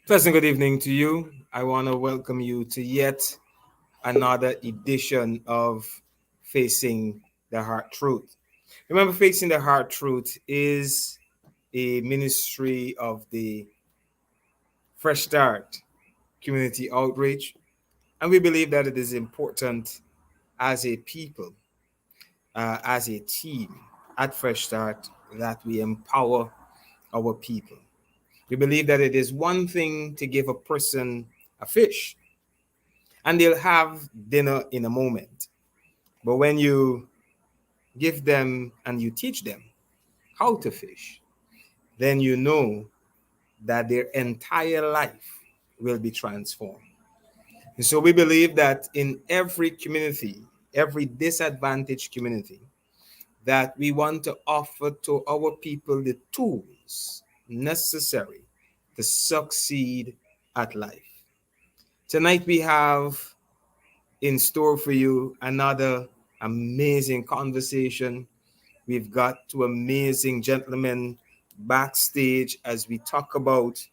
Pleasant good evening to you. I want to welcome you to yet another edition of Facing the Heart Truth. Remember, Facing the Heart Truth is a ministry of the Fresh Start Community Outreach, and we believe that it is important as a people, as a team at Fresh Start, that we empower our people. We believe that it is one thing to give a person a fish and they'll have dinner in a moment. But when you give them and you teach them how to fish, then you know that their entire life will be transformed. And so we believe that in every community, every disadvantaged community, that we want to offer to our people the tools necessary to succeed at life. Tonight we have in store for you another amazing conversation. We've got two amazing gentlemen backstage as we talk about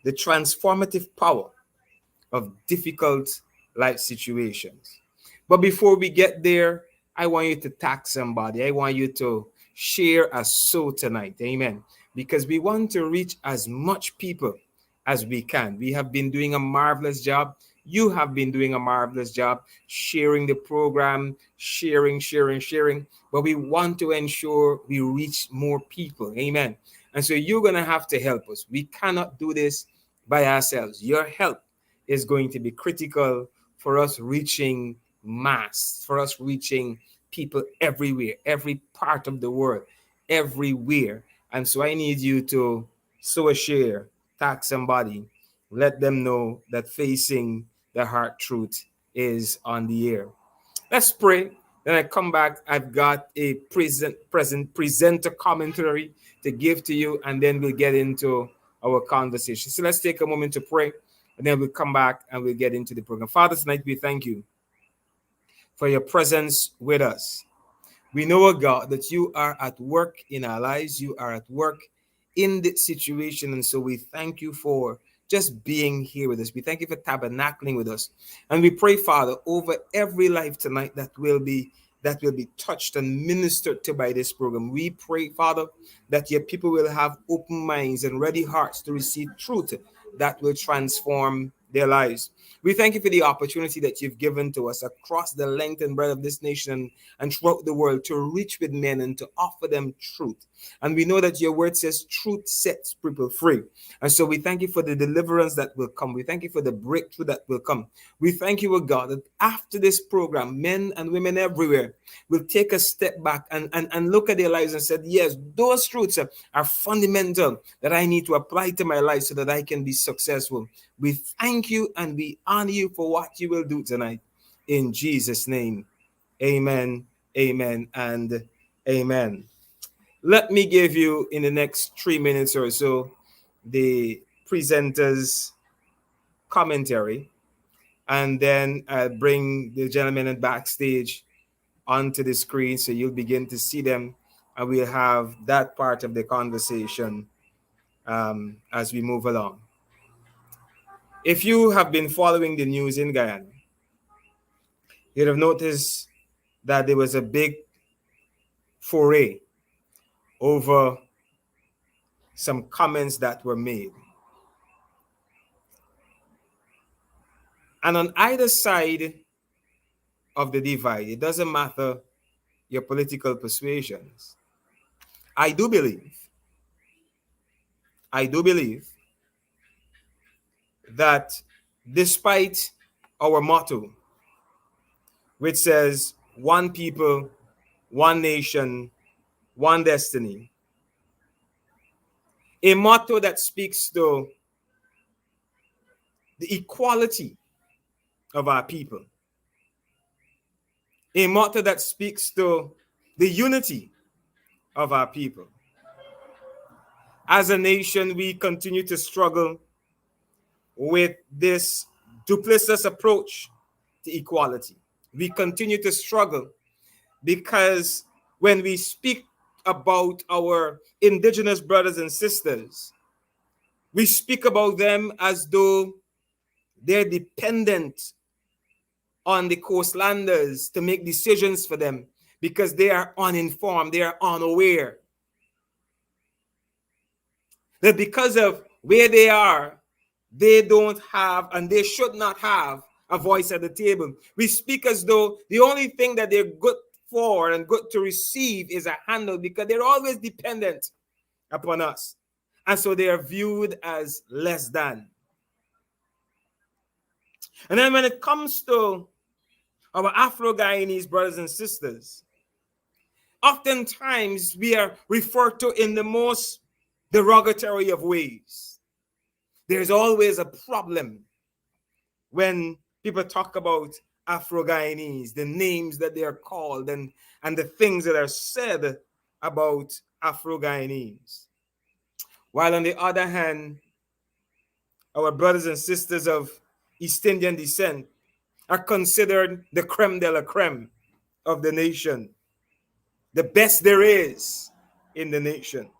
the transformative power of difficult life situations. But before we get there, I want you to tag somebody. I want you to share a sow tonight. Amen. Because we want to reach as much people as we can. We have been doing a marvelous job. You have been doing a marvelous job sharing the program, sharing. But we want to ensure we reach more people. Amen. And so you're going to have to help us. We cannot do this by ourselves. Your help is going to be critical for us reaching mass, for us reaching people everywhere, every part of the world, everywhere. And so I need you to sow a share, tag somebody, let them know that Facing the Heart Truth is on the air. Let's pray. Then I come back. I've got a presenter commentary to give to you, and then we'll get into our conversation. So let's take a moment to pray, and then we'll come back and we'll get into the program. Father, tonight we thank you for your presence with us. We know, oh God, that you are at work in our lives. You are at work in the situation. And so we thank you for just being here with us. We thank you for tabernacling with us. And we pray, Father, over every life tonight that will be touched and ministered to by this program. We pray, Father, that your people will have open minds and ready hearts to receive truth that will transform their lives. We thank you for the opportunity that you've given to us across the length and breadth of this nation and throughout the world to reach with men and to offer them truth. And we know that your word says truth sets people free. And so we thank you for the deliverance that will come. We thank you for the breakthrough that will come. We thank you, O God, that after this program, men and women everywhere will take a step back and look at their lives and said, yes, those truths are fundamental that I need to apply to my life so that I can be successful. We thank you and we honor you for what you will do tonight. In Jesus' name, amen, amen, and amen. Let me give you in the next 3 minutes or so the presenter's commentary, and then I'll bring the gentlemen backstage onto the screen so you'll begin to see them, and we'll have that part of the conversation as we move along. If you have been following the news in Guyana, you'd have noticed that there was a big foray over some comments that were made. And on either side of the divide, it doesn't matter your political persuasions. I do believe that despite our motto, which says one people, one nation, one destiny, a motto that speaks to the equality of our people, a motto that speaks to the unity of our people. As a nation, we continue to struggle with this duplicitous approach to equality. We continue to struggle because when we speak about our indigenous brothers and sisters, We speak about them as though they're dependent on the coastlanders to make decisions for them because they are uninformed, they are unaware. That because of where they are, they don't have and they should not have a voice at the table. We speak as though the only thing that they're good for and good to receive is a handle because they're always dependent upon us. And so they are viewed as less than. And then when it comes to our Afro-Guyanese brothers and sisters, oftentimes we are referred to in the most derogatory of ways. There's always a problem when people talk about Afro-Guyanese, the names that they are called and the things that are said about Afro-Guyanese. While on the other hand, our brothers and sisters of East Indian descent are considered the creme de la creme of the nation, the best there is in the nation.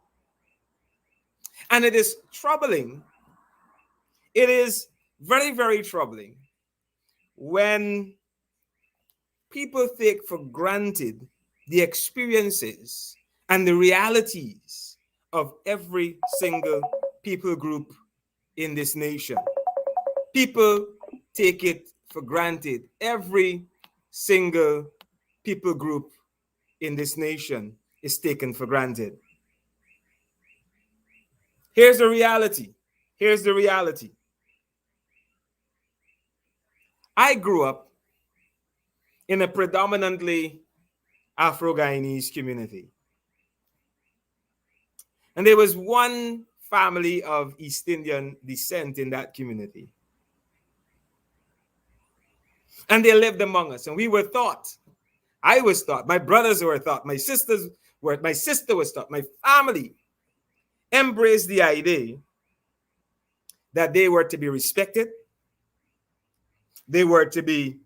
And it is troubling. It is very, very troubling when people take for granted the experiences and the realities of every single people group in this nation. People take it for granted. Every single people group in this nation is taken for granted. Here's the reality. Here's the reality. I grew up in a predominantly Afro-Guyanese community. And there was one family of East Indian descent in that community. And they lived among us. And we were taught, I was taught, my brothers were taught, my sister was taught, my family embraced the idea that they were to be respected, they were to be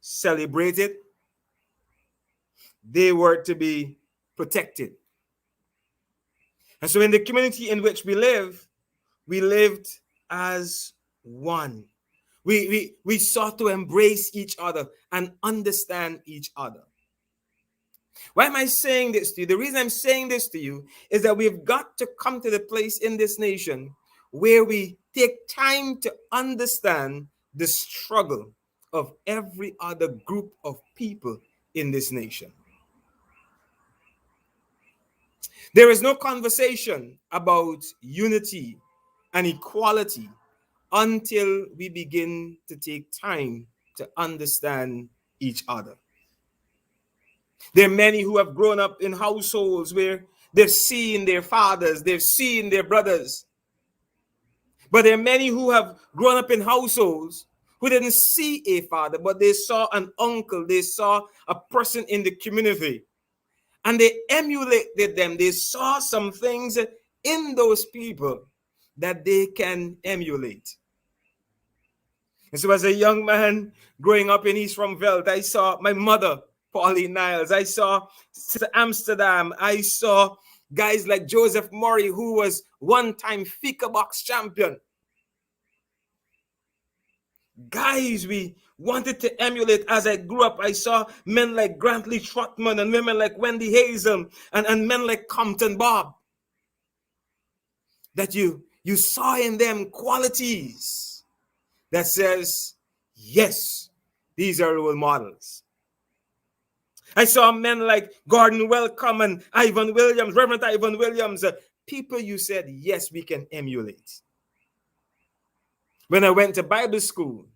celebrated, they were to be protected. And so in the community in which we lived as one. We sought to embrace each other and understand each other. Why am I saying this to you? The reason I'm saying this to you is that we've got to come to the place in this nation where we take time to understand the struggle of every other group of people in this nation. There is no conversation about unity and equality until we begin to take time to understand each other. There are many who have grown up in households where they've seen their fathers, they've seen their brothers. But there are many who have grown up in households who didn't see a father, but they saw an uncle, they saw a person in the community, and they emulated them. They saw some things in those people that they can emulate. And so as a young man growing up in East Rumvelt, I saw my mother, Pauline Niles. I saw Sister Amsterdam. I saw guys like Joseph Murray, who was one-time FICA box champion. Guys we wanted to emulate. As I grew up, I saw men like Grantley Trotman and women like Wendy Hazel and men like Compton Bob. That you saw in them qualities that says, yes, these are role models. I saw men like Gordon Welcome and Ivan Williams, Reverend Ivan Williams, people you said, yes, we can emulate. When I went to Bible school,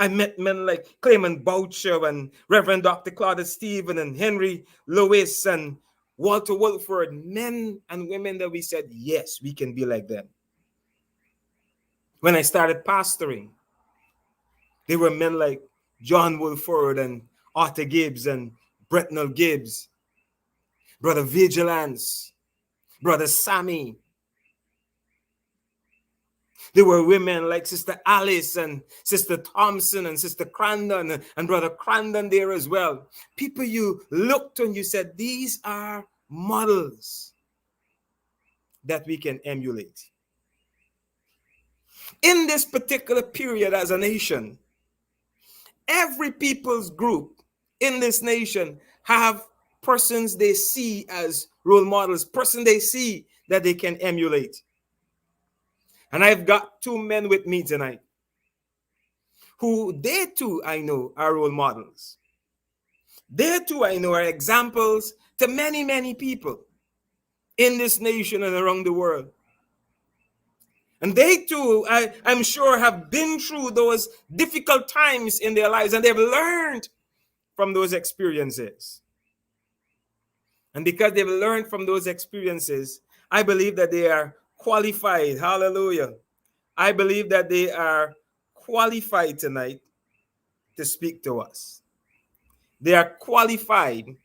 I met men like Clement Boucher and Reverend Dr. Claudia Stephen and Henry Lewis and Walter Wolford, men and women that we said, yes, we can be like them. When I started pastoring, there were men like John Wolford and Arthur Gibbs and Bretnell Gibbs, Brother Vigilance, Brother Sammy. There were women like Sister Alice and Sister Thompson and Sister Crandon and Brother Crandon there as well. People you looked and you said, these are models that we can emulate. In this particular period as a nation, every people's group in this nation have persons they see as role models, person they see that they can emulate. And I've got two men with me tonight who they too I know are role models. They too I know are examples to many, many people in this nation and around the world. And they too, I'm sure, have been through those difficult times in their lives and they've learned from those experiences. And because they've learned from those experiences, I believe that they are qualified. Hallelujah. I believe that they are qualified tonight to speak to us. They are qualified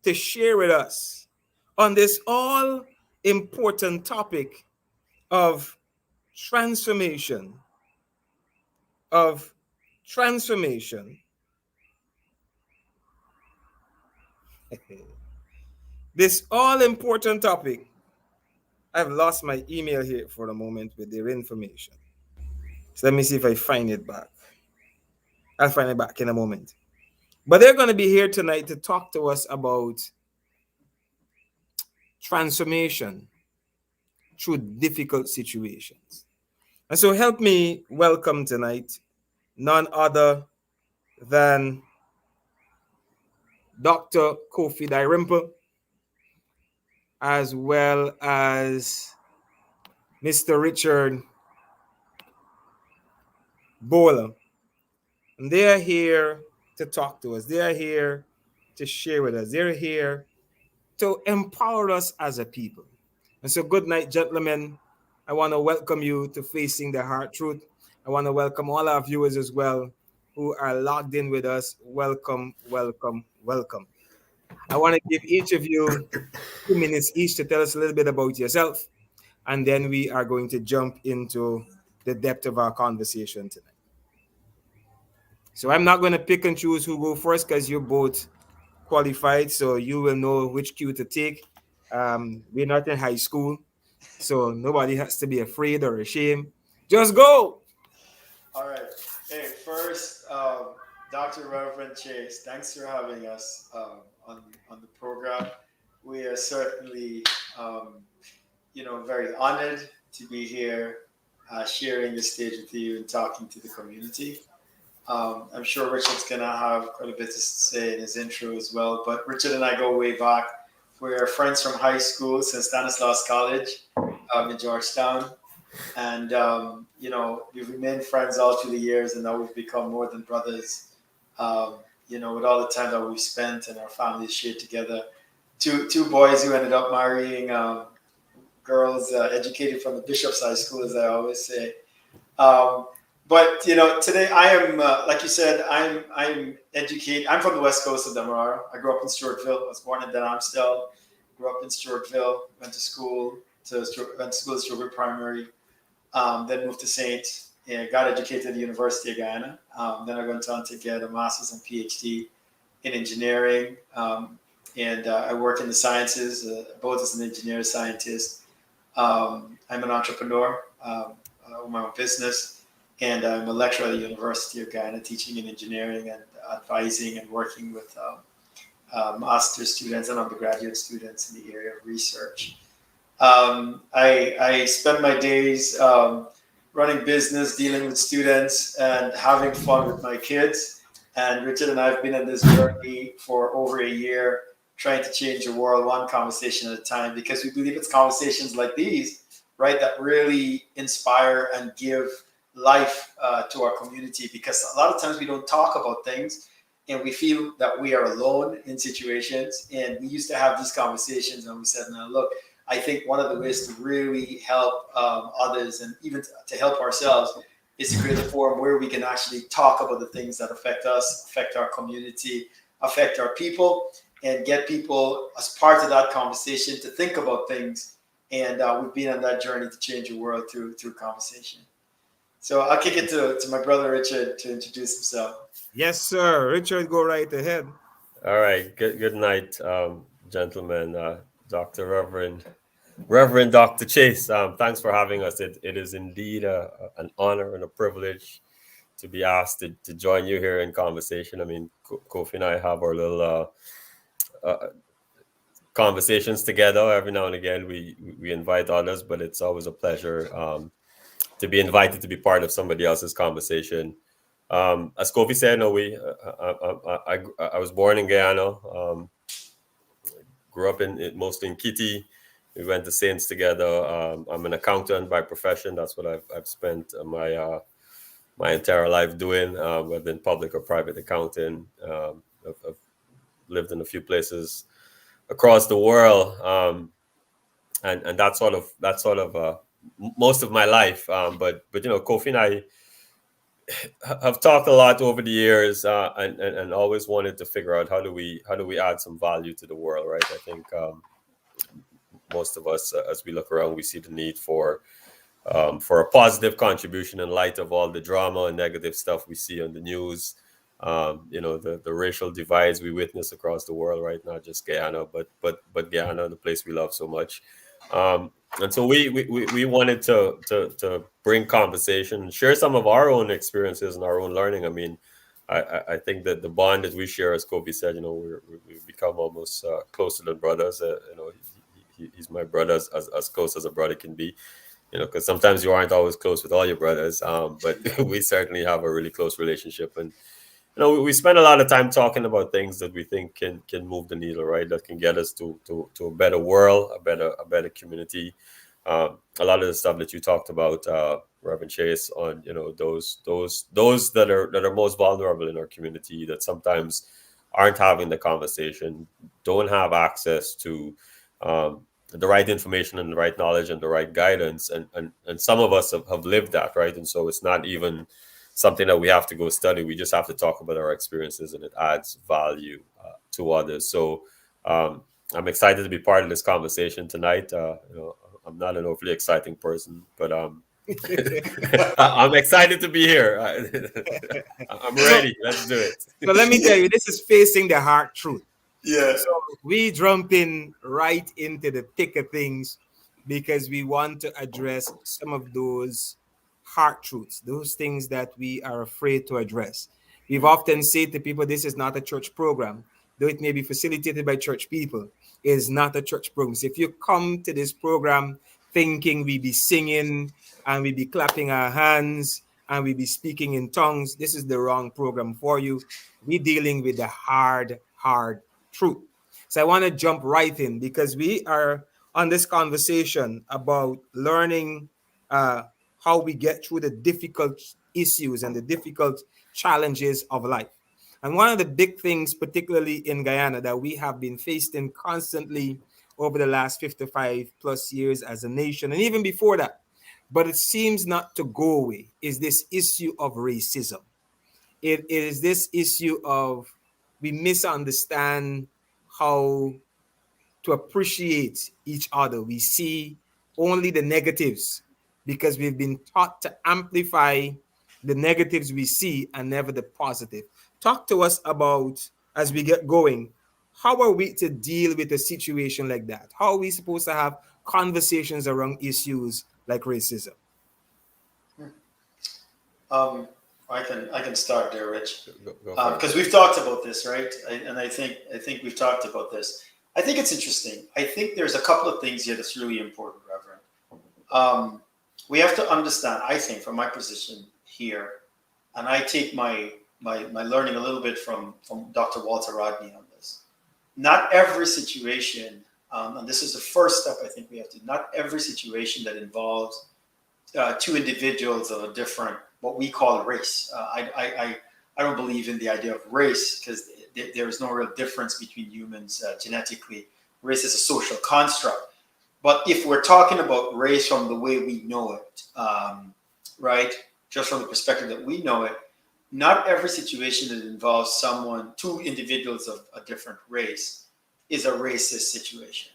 to share with us on this all important topic of transformation, of transformation. This all important topic. I've lost my email here for a moment with their information. So let me see if I find it back. I'll find it back in a moment. But they're going to be here tonight to talk to us about transformation through difficult situations. And so help me welcome tonight none other than Dr. Kofi Darimple, as well as Mr. Richard Bowler. And they are here to talk to us. They are here to share with us. They're here to empower us as a people. And so, good night, gentlemen. I want to welcome you to Facing the Hard Truth. I want to welcome all our viewers as well who are logged in with us. Welcome, welcome, welcome. I want to give each of you 2 minutes each to tell us a little bit about yourself, and then we are going to jump into the depth of our conversation tonight. So I'm not going to pick and choose who go first because you're both qualified, so you will know which cue to take. We're not in high school, so nobody has to be afraid or ashamed. Just go. All right. Hey, first, Dr. Reverend Chase, thanks for having us on the program. We are certainly, very honored to be here, sharing the stage with you and talking to the community. I'm sure Richard's going to have quite a bit to say in his intro as well. But Richard and I go way back. We're friends from high school, St. Stanislaus College in Georgetown. And, we've remained friends all through the years, and now we've become more than brothers, with all the time that we've spent and our families shared together. Two boys who ended up marrying girls educated from the Bishop's High School, as I always say. Um, but today I am, like you said, I'm educated. I'm from the west coast of Demerara. I grew up in Stewartville. I was born in Den Amstel. Grew up in Stewartville. Went to school at Stewart Primary. Then moved to Saint. And got educated at the University of Guyana. Then I went on to get a master's and PhD in engineering. And I work in the sciences, both as an engineer, scientist. I'm an entrepreneur. Own my own business, and I'm a lecturer at the University of Guyana, teaching in engineering and advising and working with master's students and undergraduate students in the area of research. I spend my days running business, dealing with students, and having fun with my kids. And Richard and I have been on this journey for over a year, trying to change the world one conversation at a time, because we believe it's conversations like these, right, that really inspire and give life to our community. Because a lot of times we don't talk about things and we feel that we are alone in situations. And we used to have these conversations and we said, now look, I think one of the ways to really help others and even to help ourselves is to create a forum where we can actually talk about the things that affect us, affect our community, affect our people, and get people as part of that conversation to think about things. And we've been on that journey to change the world through conversation. So I'll kick it to my brother Richard to introduce himself. Yes, sir. Richard, go right ahead. All right. Good night, gentlemen. Dr. Reverend Reverend Dr. Chase, thanks for having us. It is indeed an honor and a privilege to be asked to join you here in conversation. I mean, Kofi and I have our little conversations together every now and again. We invite others, but it's always a pleasure to be invited to be part of somebody else's conversation. As Kofi said, no, I was born in Guyana. Grew up in mostly in Kitty. We went to Saints together. I'm an accountant by profession. That's what I've spent my entire life doing, whether in public or private accounting. I've lived in a few places across the world, and that's sort of most of my life. But Kofi and I have talked a lot over the years, and always wanted to figure out how do we add some value to the world, right? I think most of us, as we look around, we see the need for a positive contribution in light of all the drama and negative stuff we see on the news. The racial divides we witness across the world, right? Not just Guyana, but Guyana, the place we love so much. And so we wanted to bring conversation and share some of our own experiences and our own learning. I mean, I think that the bond that we share, as Kobe said, we've become almost closer than brothers. He's my brother, as close as a brother can be. Because sometimes you aren't always close with all your brothers, but we certainly have a really close relationship. And we spend a lot of time talking about things that we think can move the needle, right? That can get us to a better world, a better community. A lot of the stuff that you talked about, Reverend Chase, on those that are most vulnerable in our community, that sometimes aren't having the conversation, don't have access to the right information and the right knowledge and the right guidance, and some of us have lived that, right? And so it's not even something that we have to go study. We just have to talk about our experiences, and it adds value to others. So I'm excited to be part of this conversation tonight. I'm not an overly exciting person, but I'm excited to be here. I'm So, ready. Let's do it. so let me tell you, this is facing the hard truth. Yeah. So we jump in right into the thick of things because we want to address some of those hard truths, those things that we are afraid to address. We've often said to people, this is not a church program, though it may be facilitated by church people. It is not a church program. So if you come to this program thinking we be singing and we be clapping our hands and we be speaking in tongues, this is the wrong program for you. We're dealing with the hard truth. So I want to jump right in because we are on this conversation about learning uh, how we get through the difficult issues and the difficult challenges of life. And one of the big things, particularly in Guyana, that we have been facing constantly over the last 55 plus years as a nation, and even before that, but it seems not to go away, is this issue of racism. It is this issue of we misunderstand how to appreciate each other. We see only the negatives because we've been taught to amplify the negatives we see and never the positive. Talk to us about, as we get going, how are we to deal with a situation like that? How are we supposed to have conversations around issues like racism? Um, I can start there, Rich, Go for it. because we've talked about this, right? And I think we've talked about this. I think it's interesting. I think there's a couple of things here that's really important, Reverend. We have to understand. I think, from my position here, and I take my learning a little bit from Dr. Walter Rodney on this. Not every situation, and this is the first step I think we have to. Not every situation that involves two individuals of a different, what we call race. I don't believe in the idea of race because there is no real difference between humans genetically. Race is a social construct. But if we're talking about race from the way we know it, right, just from the perspective that we know it, not every situation that involves two individuals of a different race is a racist situation.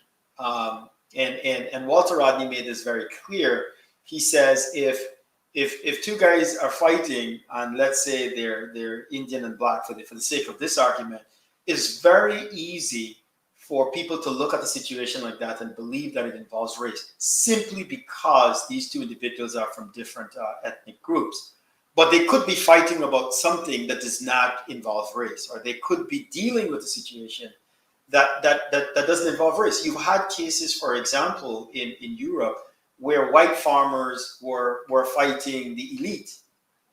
And Walter Rodney made this very clear. He says if two guys are fighting and let's say they're Indian and black for the sake of this argument, it's very easy for people to look at a situation like that and believe that it involves race simply because these two individuals are from different ethnic groups. But they could be fighting about something that does not involve race, or they could be dealing with a situation that doesn't involve race. You've had cases, for example, in Europe where white farmers were fighting the elite,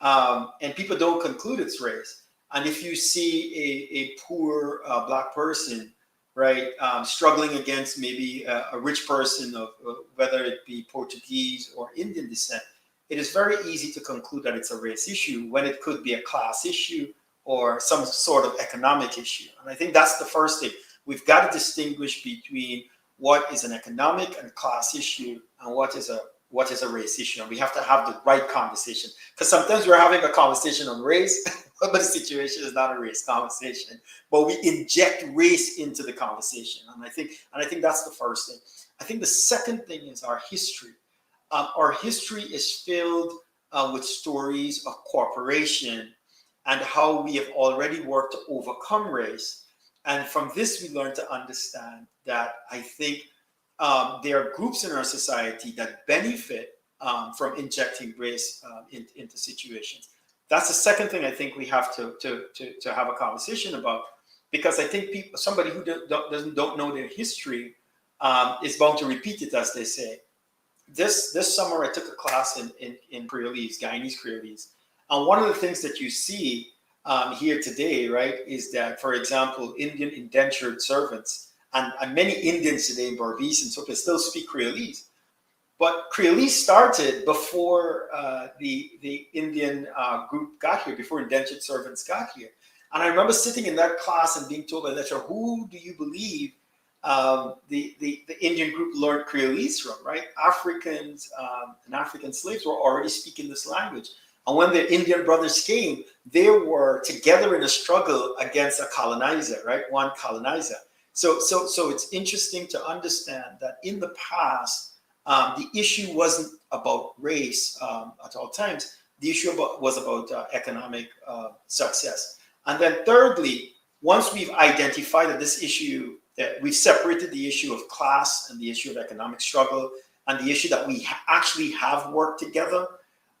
and people don't conclude it's race. And if you see a poor black person, right, struggling against maybe a rich person of whether it be Portuguese or Indian descent, it is very easy to conclude that it's a race issue when it could be a class issue or some sort of economic issue. And I think that's the first thing. We've got to distinguish between what is an economic and class issue and what is a race issue. And we have to have the right conversation. Because sometimes we're having a conversation on race, but the situation is not a race conversation. But we inject race into the conversation. And I think that's the first thing. I think the second thing is our history. Our history is filled with stories of cooperation and how we have already worked to overcome race. And from this, we learn to understand that I think there are groups in our society that benefit from injecting race into situations. That's the second thing I think we have to have a conversation about, because I think somebody who don't know their history is bound to repeat it, as they say. This summer, I took a class in Creolese, Guyanese Creolese. And one of the things that you see here today, right, is that, for example, Indian indentured servants and many Indians today in Berbice and so they still speak Creolese. But Creolese started before the Indian group got here, before indentured servants got here. And I remember sitting in that class and being told by the lecturer, who do you believe the Indian group learned Creolese from, right? Africans and African slaves were already speaking this language. And when the Indian brothers came, they were together in a struggle against a colonizer, right? One colonizer. So it's interesting to understand that in the past, the issue wasn't about race at all times. The issue was about economic success. And then thirdly, once we've identified that this issue, that we've separated the issue of class and the issue of economic struggle and the issue that we actually have worked together,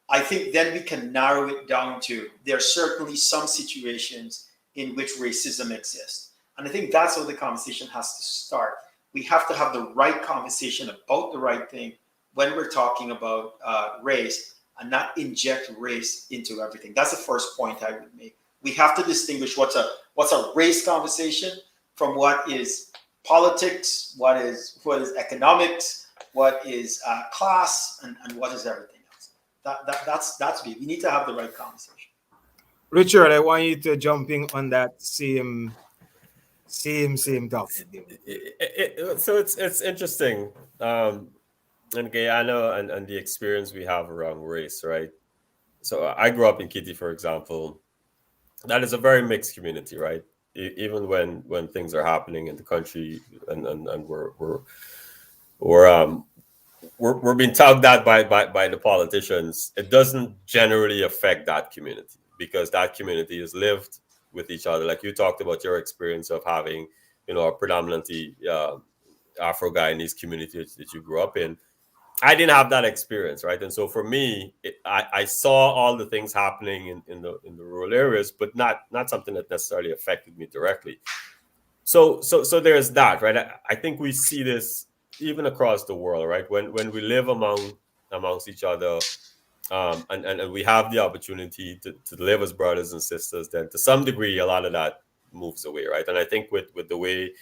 I think then we can narrow it down to there are certainly some situations in which racism exists. And I think that's how the conversation has to start. We have to have the right conversation about the right thing when we're talking about race and not inject race into everything. That's the first point I would make. We have to distinguish what's a race conversation from what is politics, what is economics, what is class, and what is everything else. That's big. We need to have the right conversation. Richard, I want you to jump in on that same topic. So it's interesting. And Guyana and the experience we have around race, right? So I grew up in Kitty, for example. That is a very mixed community, right? Even when things are happening in the country and we're being tugged at by the politicians, it doesn't generally affect that community because that community is lived with each other. Like you talked about your experience of having, a predominantly Afro-Guyanese community that you grew up in. I didn't have that experience, right? And so for me, I saw all the things happening in the rural areas, but not something that necessarily affected me directly. So there's that, right? I think we see this even across the world, right? When we live amongst each other, and we have the opportunity to live as brothers and sisters, then to some degree, a lot of that moves away, right? And I think with the way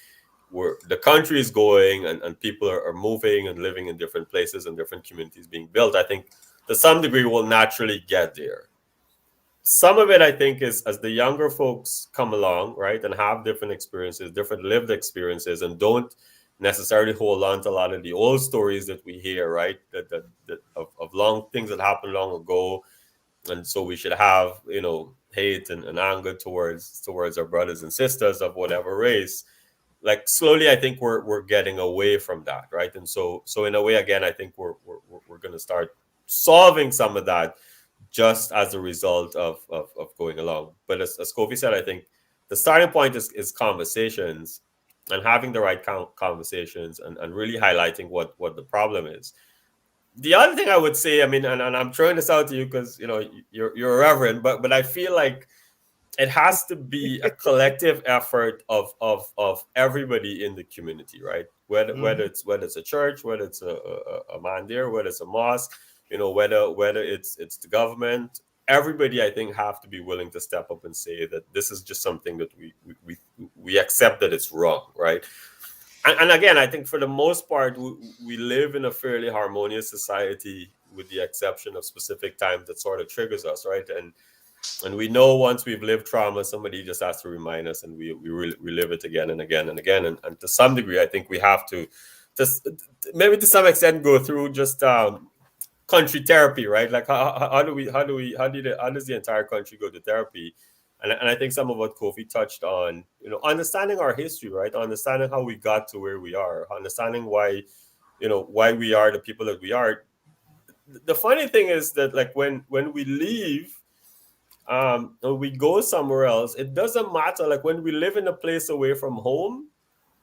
where the country is going and people are moving and living in different places and different communities being built, I think to some degree we'll naturally get there. Some of it, I think, is as the younger folks come along, right, and have different experiences, different lived experiences, and don't necessarily hold on to a lot of the old stories that we hear, right, that of long things that happened long ago. And so we should have, hate and anger towards our brothers and sisters of whatever race. Like slowly, I think we're getting away from that, right? And so in a way, again, I think we're going to start solving some of that just as a result of going along. But as Kofi said, I think the starting point is conversations, and having the right conversations, and really highlighting what the problem is. The other thing I would say, I mean, and I'm throwing this out to you because you're a reverend, but I feel like it has to be a collective effort of everybody in the community, right? Whether it's a church, whether it's a mandir, whether it's a mosque, whether it's the government. Everybody, I think, have to be willing to step up and say that this is just something that we accept that it's wrong, right? And again, I think for the most part, we live in a fairly harmonious society, with the exception of specific times that sort of triggers us, right? And we know once we've lived trauma, somebody just has to remind us, and we relive it again and again and again. And to some degree, I think we have to maybe to some extent go through just country therapy, right? Like how does the entire country go to therapy? And I think some of what Kofi touched on, understanding our history, right? Understanding how we got to where we are, understanding why we are the people that we are. The funny thing is that, like, when we leave, or we go somewhere else, it doesn't matter. Like, when we live in a place away from home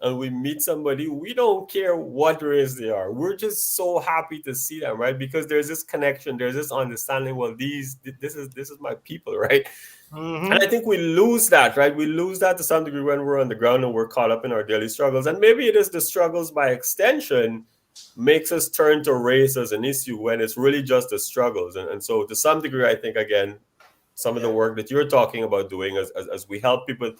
and we meet somebody, we don't care what race they are. We're just so happy to see them, right? Because there's this connection, there's this understanding. Well, this is my people, right? And I think we lose that, right? We lose that to some degree when we're on the ground and we're caught up in our daily struggles. And maybe it is the struggles by extension makes us turn to race as an issue when it's really just the struggles. And so to some degree, I think, again, some of the work that you're talking about doing as we help people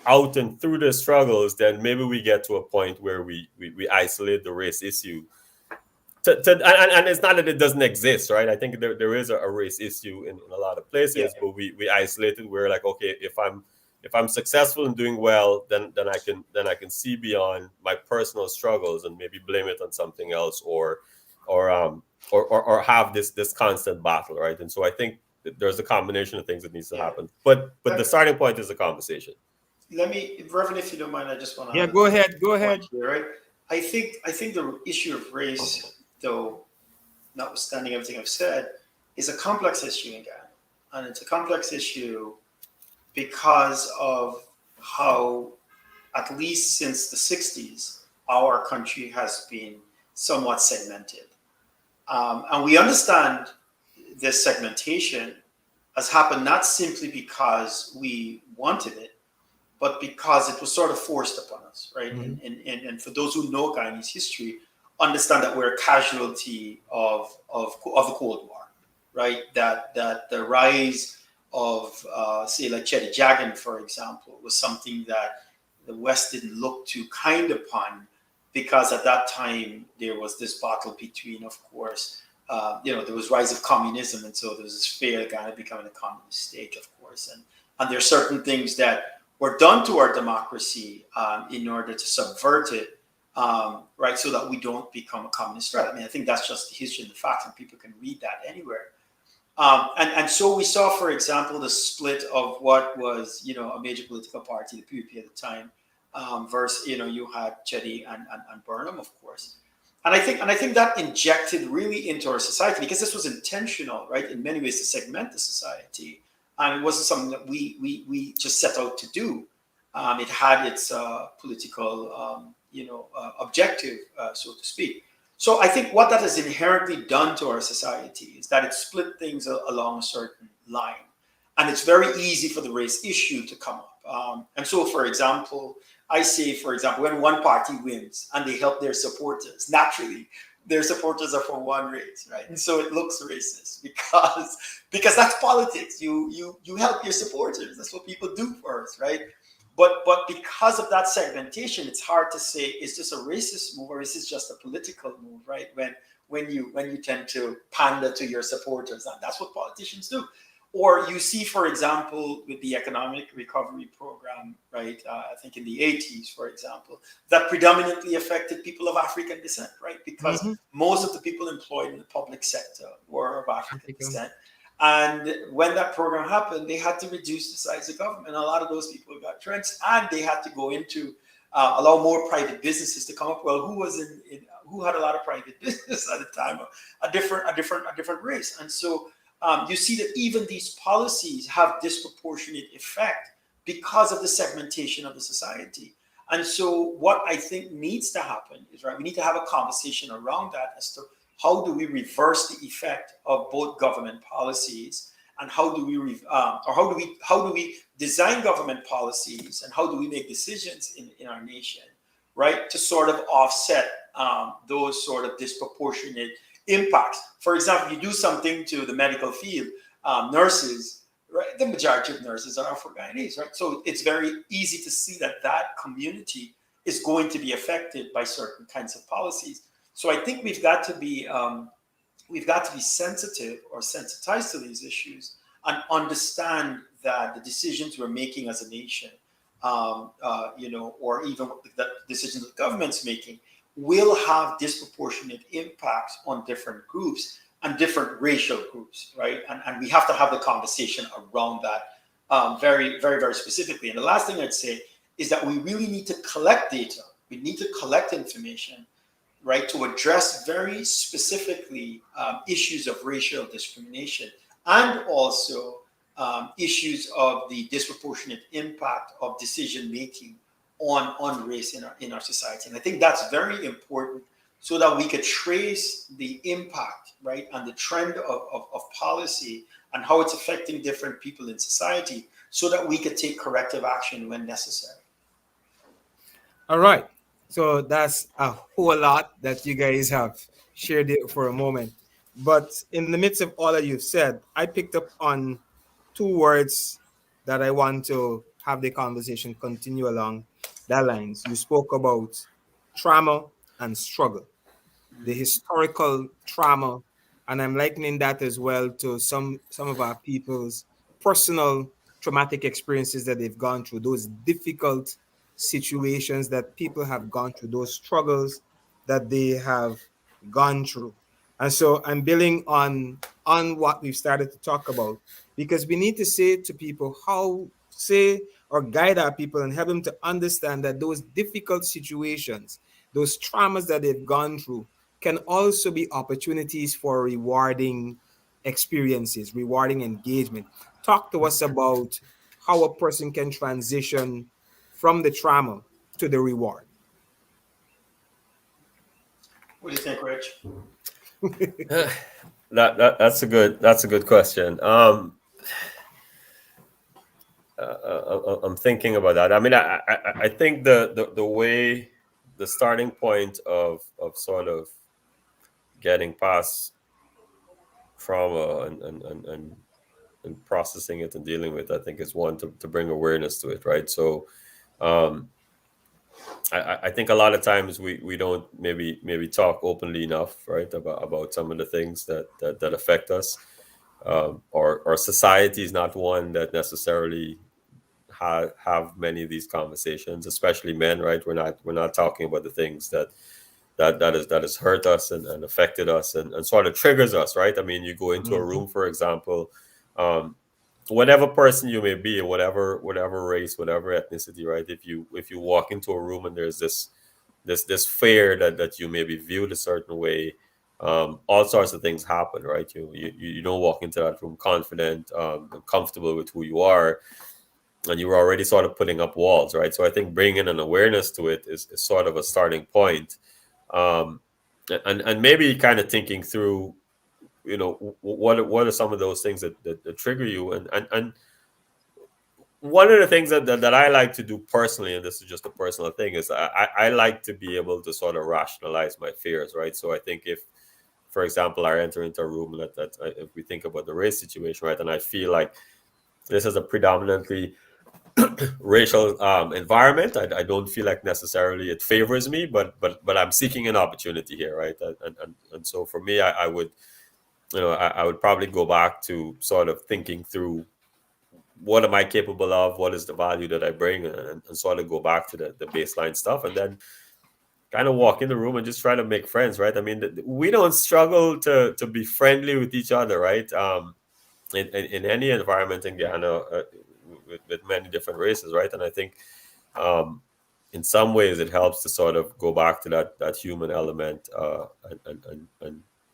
out and through the struggles, then maybe we get to a point where we isolate the race issue. And it's not that it doesn't exist, right? I think there is a race issue in a lot of places, but we isolate it. We're like, okay, if I'm successful in doing well, then I can see beyond my personal struggles and maybe blame it on something else, or have this constant battle, right? And so I think there's a combination of things that needs to happen. But the starting point is a conversation. Let me, Reverend, if you don't mind, I just want to. Yeah, go ahead. Here, right? I think the issue of race, though, notwithstanding everything I've said, is a complex issue in Ghana, and it's a complex issue because of how, at least since the '60s, our country has been somewhat segmented, and we understand this segmentation has happened not simply because we wanted it, but because it was sort of forced upon us, right? And for those who know Guyanese history, understand that we're a casualty of the Cold War, right? That the rise of, say, like Chedi Jagan, for example, was something that the West didn't look too kind upon, because at that time there was this battle between, of course, there was rise of communism, and so there was this fear of Ghana becoming a communist state, of course, and there are certain things that were done to our democracy in order to subvert it, right, so that we don't become a communist threat. I mean, I think that's just the history and the facts, and people can read that anywhere. And so we saw, for example, the split of what was, a major political party, the PUP at the time, versus, you had Chedi and Burnham, of course. And I think that injected really into our society, because this was intentional, right, in many ways, to segment the society. And it wasn't something that we just set out to do. It had its political, objective, so to speak. So I think what that has inherently done to our society is that it split things along a certain line. And it's very easy for the race issue to come up. And so, for example, I say, when one party wins and they help their supporters, naturally, their supporters are from one race, right? And so it looks racist because that's politics. You help your supporters. That's what people do first, right? But because of that segmentation, it's hard to say, is this a racist move or is this just a political move, right? When you tend to pander to your supporters, and that's what politicians do. Or you see, for example, with the economic recovery program, right? I think in the 80s, for example, that predominantly affected people of African descent, right? Because most of the people employed in the public sector were of African descent. And when that program happened, they had to reduce the size of government. A lot of those people got trenched, and they had to go into allow more private businesses to come up. Well, who had a lot of private business at the time? A different race. And so you see that even these policies have disproportionate effect because of the segmentation of the society. And so what I think needs to happen is, right, we need to have a conversation around that as to how do we reverse the effect of both government policies, and how do we or how do we design government policies, and how do we make decisions in our nation, right, to sort of offset those sort of disproportionate impacts. For example, you do something to the medical field, nurses, right? The majority of nurses are Afro-Guyanese, right? So it's very easy to see that that community is going to be affected by certain kinds of policies. So I think we've got to be sensitive or sensitized to these issues and understand that the decisions we're making as a nation, or even the decisions the government's making, will have disproportionate impacts on different groups and different racial groups, right? And we have to have the conversation around that very, very, very specifically. And the last thing I'd say is that we really need to collect data. We need to collect information, right, to address very specifically issues of racial discrimination, and also issues of the disproportionate impact of decision making on race in our society. And I think that's very important, so that we could trace the impact, right, and the trend of policy and how it's affecting different people in society, so that we could take corrective action when necessary. All right. So that's a whole lot that you guys have shared it for a moment. But in the midst of all that you've said, I picked up on two words that I want to have the conversation continue along that lines. You spoke about trauma and struggle, the historical trauma, and I'm likening that as well to some of our people's personal traumatic experiences that they've gone through, those difficult situations that people have gone through, those struggles that they have gone through. And so I'm building on what we've started to talk about, because we need to say to people how say or guide our people and help them to understand that those difficult situations, those traumas that they've gone through, can also be opportunities for rewarding experiences, rewarding engagement. Talk to us about how a person can transition from the trauma to the reward. What do you think, Rich? That's a good question. I'm thinking about that. I mean, I think the way, the starting point of sort of getting past trauma and processing it and dealing with, I think, is one to bring awareness to it, right? So um, I think a lot of times we don't maybe talk openly enough, right, about some of the things that affect us. Our society is not one that necessarily have many of these conversations, especially men, right? We're not talking about the things that has hurt us and affected us and sort of triggers us, right? I mean, you go into a Mhm. room, for example, um, whatever person you may be, whatever race, whatever ethnicity, right? If you walk into a room and there's this fear that you may be viewed a certain way, all sorts of things happen, right? You don't walk into that room confident, and comfortable with who you are, and you're already sort of putting up walls, right? So I think bringing an awareness to it is sort of a starting point, um, and maybe kind of thinking through, what are some of those things that trigger you, and one of the things that I like to do personally, and this is just a personal thing, is I like to be able to sort of rationalize my fears, right? So I think if, for example, I enter into a room if we think about the race situation, right, and I feel like this is a predominantly racial environment, I don't feel like necessarily it favors me, but I'm seeking an opportunity here, right? And so for me, I would, I would probably go back to sort of thinking through, what am I capable of? What is the value that I bring? And sort of go back to the baseline stuff, and then kind of walk in the room and just try to make friends, right? I mean, we don't struggle to be friendly with each other, right? In any environment in Guyana, with many different races, right? And I think, um, in some ways, it helps to sort of go back to that human element,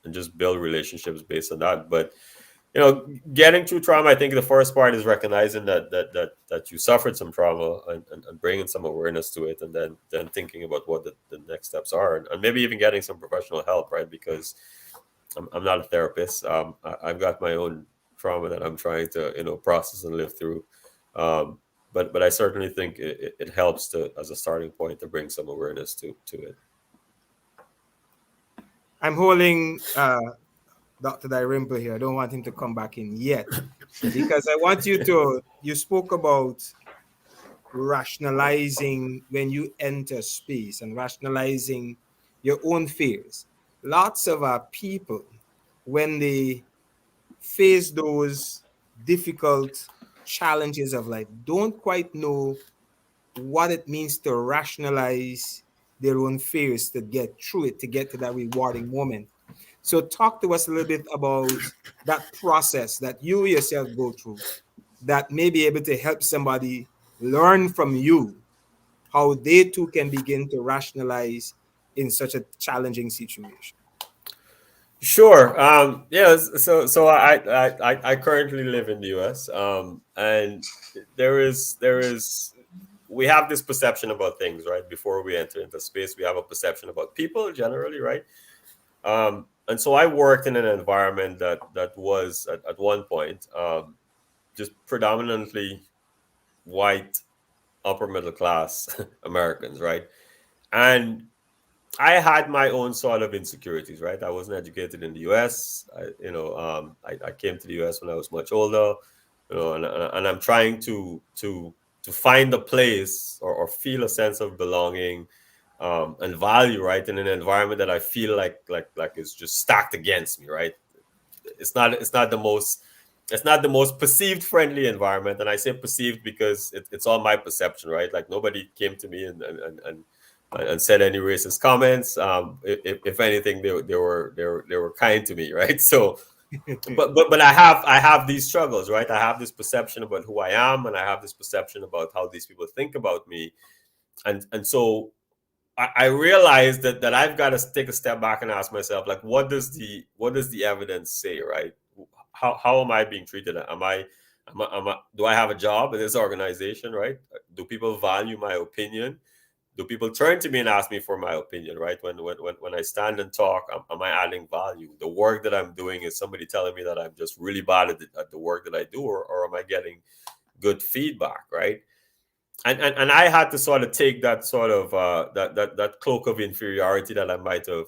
and just build relationships based on that. But getting through trauma, I think the first part is recognizing that you suffered some trauma, and bringing some awareness to it, and then thinking about what the next steps are, and maybe even getting some professional help, right? Because I'm not a therapist. I've got my own trauma that I'm trying to process and live through. But I certainly think it helps to, as a starting point, to bring some awareness to it. I'm holding Dr. Darimpo here. I don't want him to come back in yet because I want you spoke about rationalizing when you enter space and rationalizing your own fears. Lots of our people, when they face those difficult challenges of life, don't quite know what it means to rationalize their own fears to get through it, to get to that rewarding moment. So, talk to us a little bit about that process that you yourself go through that may be able to help somebody learn from you how they too can begin to rationalize in such a challenging situation. Sure. Yeah. So I currently live in the U.S. And there is we have this perception about things, right? Before we enter into space, we have a perception about people generally, right? And so I worked in an environment that was at one point just predominantly white, upper middle class Americans, right? And I had my own sort of insecurities, right? I wasn't educated in the U.S. I came to the U.S. when I was much older, and I'm trying to find a place, or feel a sense of belonging, and value, right, in an environment that I feel like is just stacked against me, right? It's not the most perceived friendly environment, and I say perceived because it's all my perception, right? Like, nobody came to me and said any racist comments. If anything, they were kind to me, right? So, but I have these struggles, right? I have this perception about who I am, and I have this perception about how these people think about me, and so I realized that I've got to take a step back and ask myself, like, what does the evidence say, right? How am I being treated? Do I have a job in this organization, right? Do people value my opinion? Do people turn to me and ask me for my opinion, right? When I stand and talk, am I adding value? The work that I'm doing, is somebody telling me that I'm just really bad at the work that I do, or am I getting good feedback, right? And I had to sort of take that sort of that cloak of inferiority that I might have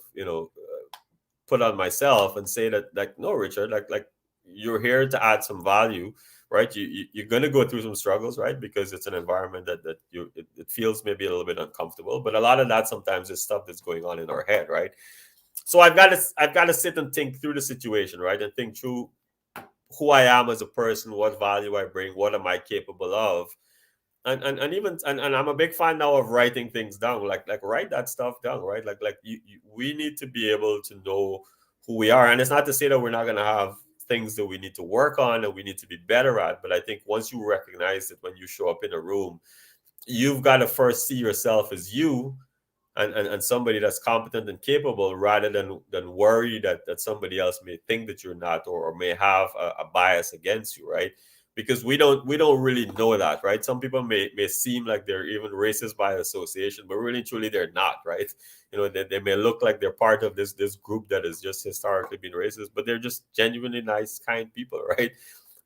put on myself, and say that, like, no, Richard, like you're here to add some value, right? You're going to go through some struggles, right? Because it's an environment it feels maybe a little bit uncomfortable, but a lot of that sometimes is stuff that's going on in our head, right? So I've got to sit and think through the situation, right? And think through who I am as a person, what value I bring, what am I capable of. And even and I'm a big fan now of writing things down, like write that stuff down, right? We need to be able to know who we are, and it's not to say that we're not going to have things that we need to work on and we need to be better at, but I think once you recognize it, when you show up in a room, you've got to first see yourself as you, and somebody that's competent and capable, rather than worry that somebody else may think that you're not, or may have a bias against you, right? Because we don't really know that, right? Some people may seem like they're even racist by association, but really truly they're not, right? They may look like they're part of this group that has just historically been racist, but they're just genuinely nice, kind people, right?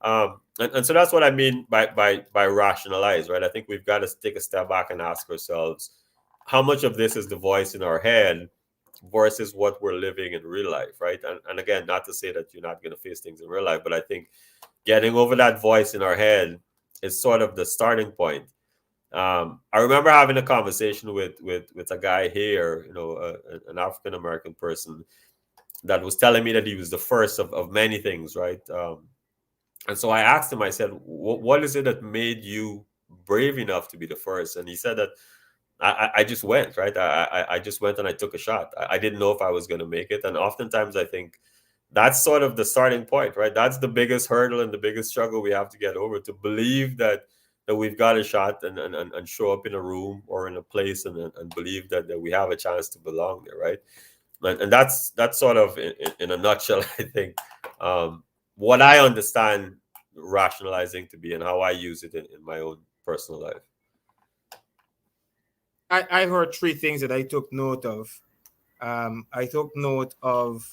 And so that's what I mean by rationalize, right? I think we've got to take a step back and ask ourselves, how much of this is the voice in our head versus what we're living in real life, right? And again, not to say that you're not going to face things in real life, but I think getting over that voice in our head is sort of the starting point. I remember having a conversation with a guy here, an African American person, that was telling me that he was the first of many things, right? And so I asked him, I said, what is it that made you brave enough to be the first? And he said that I just went, right? I just went and I took a shot. I didn't know if I was going to make it. And oftentimes I think that's sort of the starting point, right? That's the biggest hurdle and the biggest struggle we have to get over, to believe that we've got a shot, and show up in a room or in a place, and believe that we have a chance to belong there, right? And that's sort of in a nutshell, I think, what I understand rationalizing to be and how I use it in my own personal life. I heard three things that I took note of. I took note of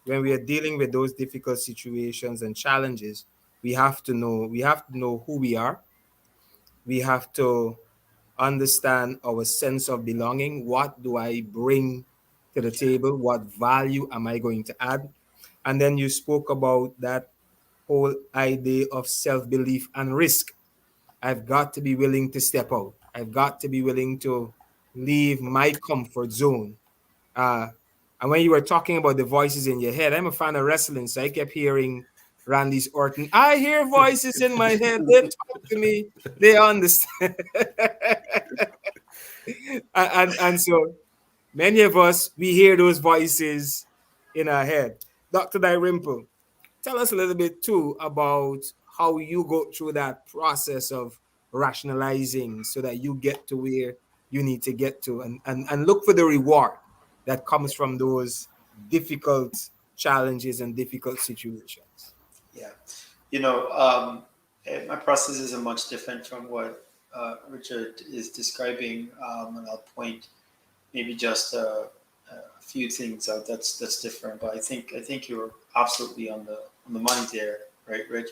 when we are dealing with those difficult situations and challenges, we have to know who we are. We have to understand our sense of belonging. What do I bring to the table? What value am I going to add? And then you spoke about that whole idea of self-belief and risk. I've got to be willing to step out. I've got to be willing to leave my comfort zone. Uh, and when you were talking about the voices in your head, I'm a fan of wrestling, so I kept hearing Randy's Orton. I hear voices in my head. They talk to me. They understand. And so many of us, we hear those voices in our head. Dr. Dalrymple, tell us a little bit too about how you go through that process of rationalizing so that you get to where you need to get to, and look for the reward that comes from those difficult challenges and difficult situations. Yeah. My process isn't much different from what Richard is describing, and I'll point maybe just a few things out that's different. But I think you're absolutely on the money there, right, Rich?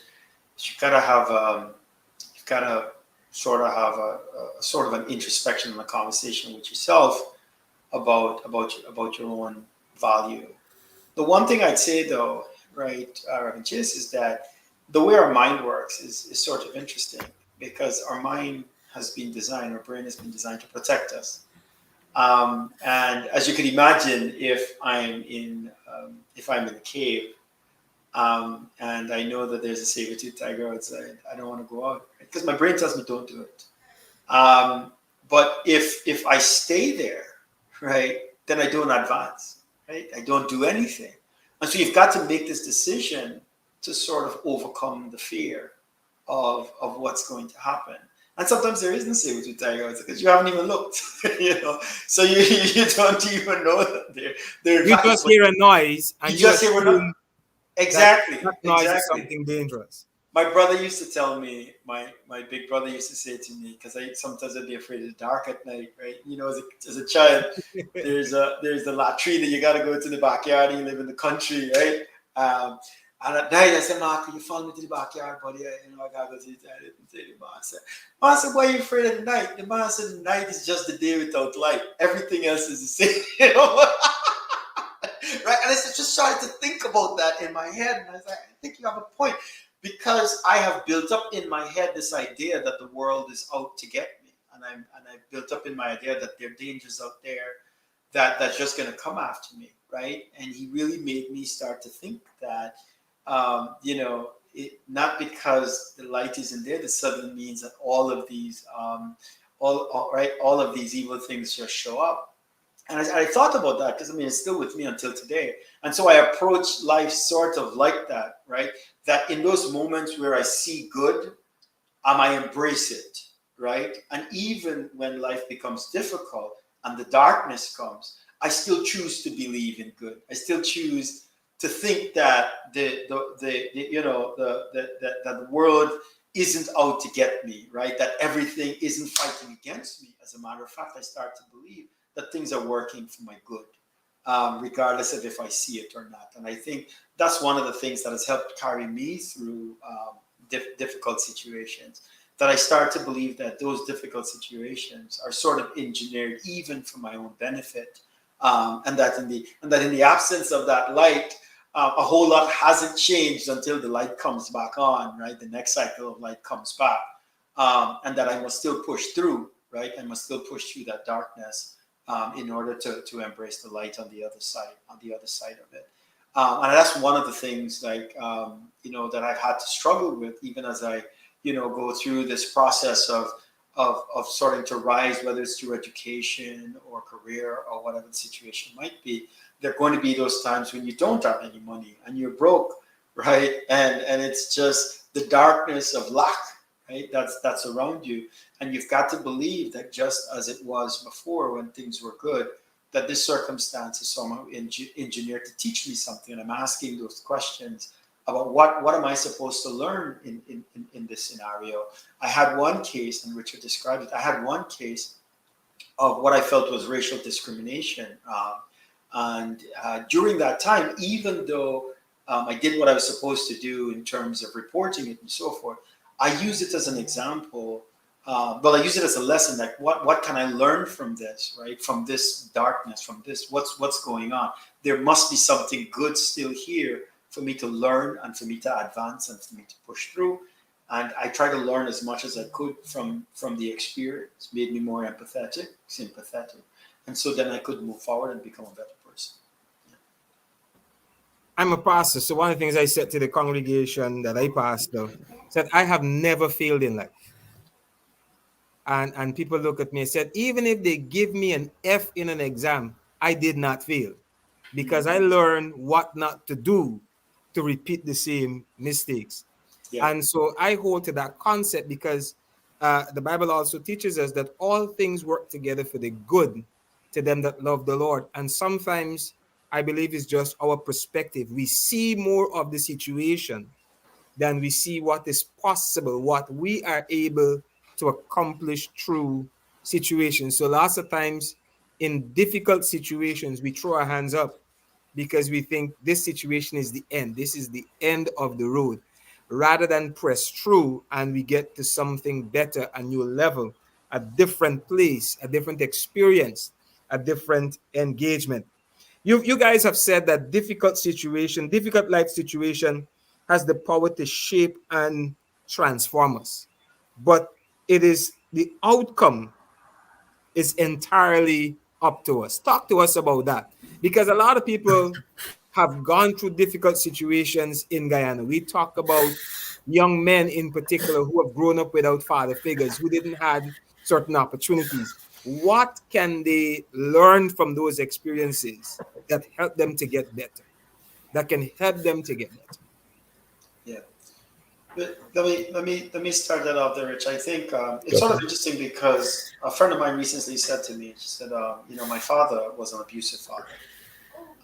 You gotta have you gotta sort of have a sort of an introspection and a conversation with yourself about your own value. The one thing I'd say though, right, Reverend Chase, is that the way our mind works is sort of interesting because our mind has been designed, our brain has been designed to protect us. And as you can imagine, if I'm in a cave, and I know that there's a saber-tooth tiger outside, I don't want to go out because my brain tells me don't do it. Um, but if I stay there, right, then I don't advance, right? I don't do anything. And so you've got to make this decision to sort of overcome the fear of what's going to happen. And sometimes there isn't saber-tooth tiger because you haven't even looked, So you don't even know that they're in You fact, just hear a noise you and you just say we're not assume that exactly, that noise is exactly. something dangerous. My brother used to tell me, my big brother used to say to me, because I sometimes I'd be afraid of the dark at night, right? As a child, there's a latrine that you got to go to the backyard and you live in the country, right? Um, and at night I said, Mark, can you follow me to the backyard, buddy? I gotta go to the toilet and say the man said, why are you afraid of the night? The man said, the night is just the day without light. Everything else is the same, right? And I just started to think about that in my head, and I was like, I think you have a point, because I have built up in my head this idea that the world is out to get me, and I've built up in my idea that there are dangers out there that's just going to come after me, right? And he really made me start to think that, not because the light isn't there, that suddenly means that all of these, all of these evil things just show up. And I thought about that because it's still with me until today. And so I approach life sort of like that, right? That in those moments where I see good, I embrace it, right? And even when life becomes difficult and the darkness comes, I still choose to believe in good. I still choose to think that that the world isn't out to get me, right? That everything isn't fighting against me. As a matter of fact, I start to believe that things are working for my good, regardless of if I see it or not. And I think that's one of the things that has helped carry me through difficult situations. That I start to believe that those difficult situations are sort of engineered even for my own benefit, and that in the absence of that light, a whole lot hasn't changed until the light comes back on, right? The next cycle of light comes back, and that I must still push through, right? I must still push through that darkness in order to embrace the light on the other side of it. And that's one of the things that I've had to struggle with, even as I go through this process of starting to rise, whether it's through education or career or whatever the situation might be. There are going to be those times when you don't have any money and you're broke, right? And it's just the darkness of lack, right? That's around you. And you've got to believe that just as it was before when things were good, that this circumstance is somehow engineered to teach me something. And I'm asking those questions about what am I supposed to learn in this scenario. I had one case, and Richard described it. I had one case of what I felt was racial discrimination. And during that time, even though I did what I was supposed to do in terms of reporting it and so forth, I use it as an example. Well, I use it as a lesson. Like, what can I learn from this, right? From this darkness, from this, what's going on? There must be something good still here for me to learn and for me to advance and for me to push through. And I try to learn as much as I could from the experience. Made me more empathetic, sympathetic, and so then I could move forward and become a better person. I'm a pastor, so one of the things I said to the congregation that I pastor said, I have never failed in life. And people look at me and said, even if they give me an F in an exam, I did not fail because I learned what not to do to repeat the same mistakes. Yeah. And so I hold to that concept because the Bible also teaches us that all things work together for the good to them that love the Lord. And sometimes I believe it's just our perspective. We see more of the situation than we see what is possible, what we are able to accomplish through situations. So lots of times in difficult situations, we throw our hands up because we think this situation is the end. This is the end of the road. Rather than press through and we get to something better, a new level, a different place, a different experience, a different engagement. You guys have said that difficult life situation has the power to shape and transform us. But it is the outcome is entirely up to us. Talk to us about that. Because a lot of people have gone through difficult situations in Guyana. We talk about young men in particular who have grown up without father figures, who didn't have certain opportunities. What can they learn from those experiences that help them to get better? That can help them to get better. Yeah. But let me start that off there, Rich. I think it's sort of interesting because a friend of mine recently said to me, she said, my father was an abusive father,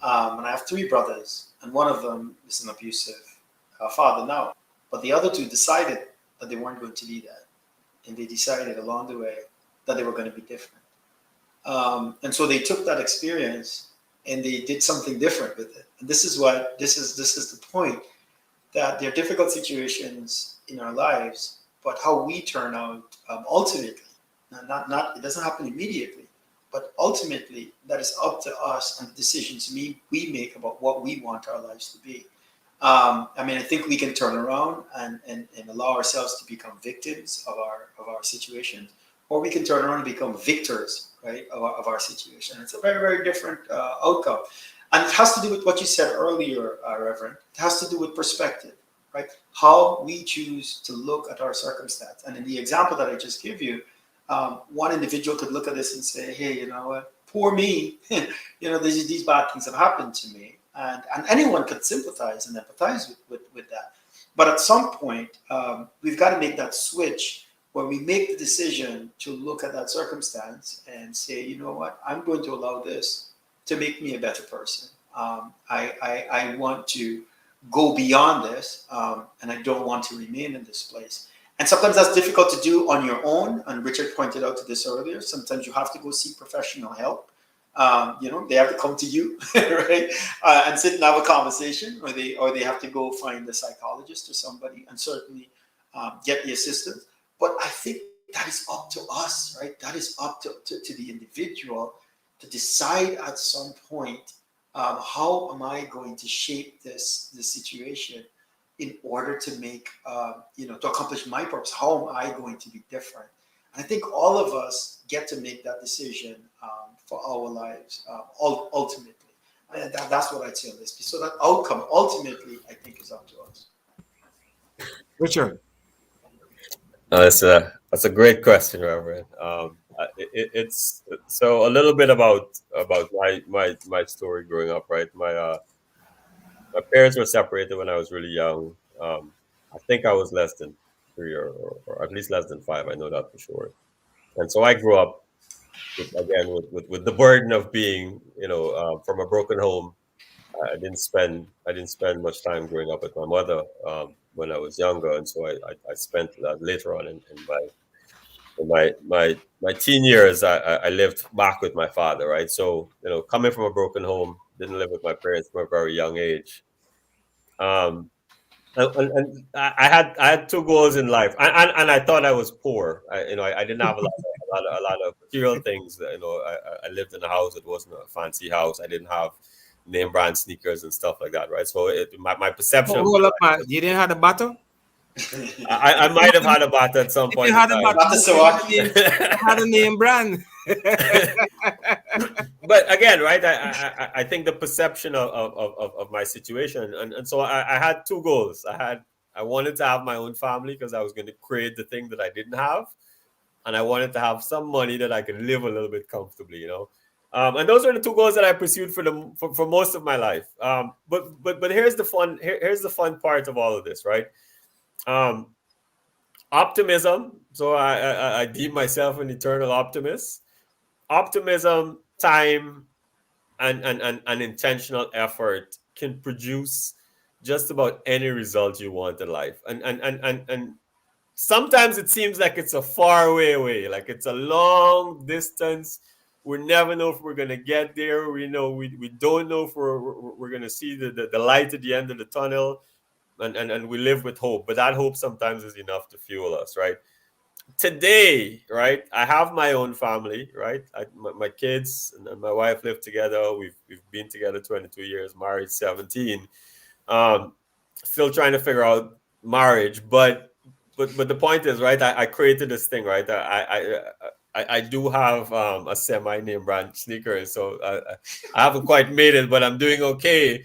and I have three brothers, and one of them is an abusive father now, but the other two decided that they weren't going to be that, and they decided along the way that they were going to be different, and so they took that experience and they did something different with it. And this is the point, that there are difficult situations in our lives, but how we turn out ultimately, not it doesn't happen immediately, but ultimately that is up to us and the decisions we make about what we want our lives to be. I think we can turn around and allow ourselves to become victims of our situations, or we can turn around and become victors, right, of our situation. It's a very, very different outcome. And it has to do with what you said earlier, Reverend. It has to do with perspective, right? How we choose to look at our circumstance. And in the example that I just give you, one individual could look at this and say, hey, you know what, poor me. These bad things have happened to me. And anyone could sympathize and empathize with that. But at some point, we've got to make that switch where we make the decision to look at that circumstance and say, you know what, I'm going to allow this to make me a better person. I want to go beyond this, and I don't want to remain in this place. And sometimes that's difficult to do on your own. And Richard pointed out to this earlier. Sometimes you have to go seek professional help. They have to come to you, right, and sit and have a conversation, or they have to go find a psychologist or somebody, and certainly get the assistance. But I think that is up to us, right? That is up to the individual to decide at some point, how am I going to shape this situation in order to make, to accomplish my purpose? How am I going to be different? And I think all of us get to make that decision for our lives ultimately. And that's what I'd say on this piece. So that outcome ultimately, I think, is up to us. Richard. That's a great question, Reverend. It's so a little bit about my story growing up, right? My parents were separated when I was really young. I think I was less than 3 or at least less than 5. I know that for sure. And so I grew up with the burden of being, from a broken home, I didn't spend much time growing up with my mother when I was younger, and so I spent that later on in my teen years. I lived back with my father, right? So coming from a broken home, didn't live with my parents from a very young age. Um, and I had two goals in life, and I thought I was poor. I didn't have a lot of material things. I lived in a house that wasn't a fancy house. I didn't have name brand sneakers and stuff like that, right? So my perception of Hold up, man. You didn't have a battle? I might have had a bat at some If you point in had a battle, Not the you had a Sawaki. name, you had a name brand. But again, right? I think the perception of my situation, and so I had two goals. I wanted to have my own family because I was going to create the thing that I didn't have, and I wanted to have some money that I could live a little bit comfortably. And those are the two goals that I pursued for most of my life. But here's the fun part of all of this, right? Um, Optimism. So I deem myself an eternal optimist. Optimism, time, and intentional effort can produce just about any result you want in life. And sometimes it seems like it's a far away, like it's a long distance. We never know if we're gonna get there. We don't know if we're gonna see the light at the end of the tunnel, and we live with hope. But that hope sometimes is enough to fuel us, right? Today, right? I have my own family, right? My kids and my wife live together. We've been together 22 years, married 17. Um, Still trying to figure out marriage, but the point is, right? I created this thing, right? I do have a semi name brand sneakers, so I haven't quite made it, but I'm doing okay.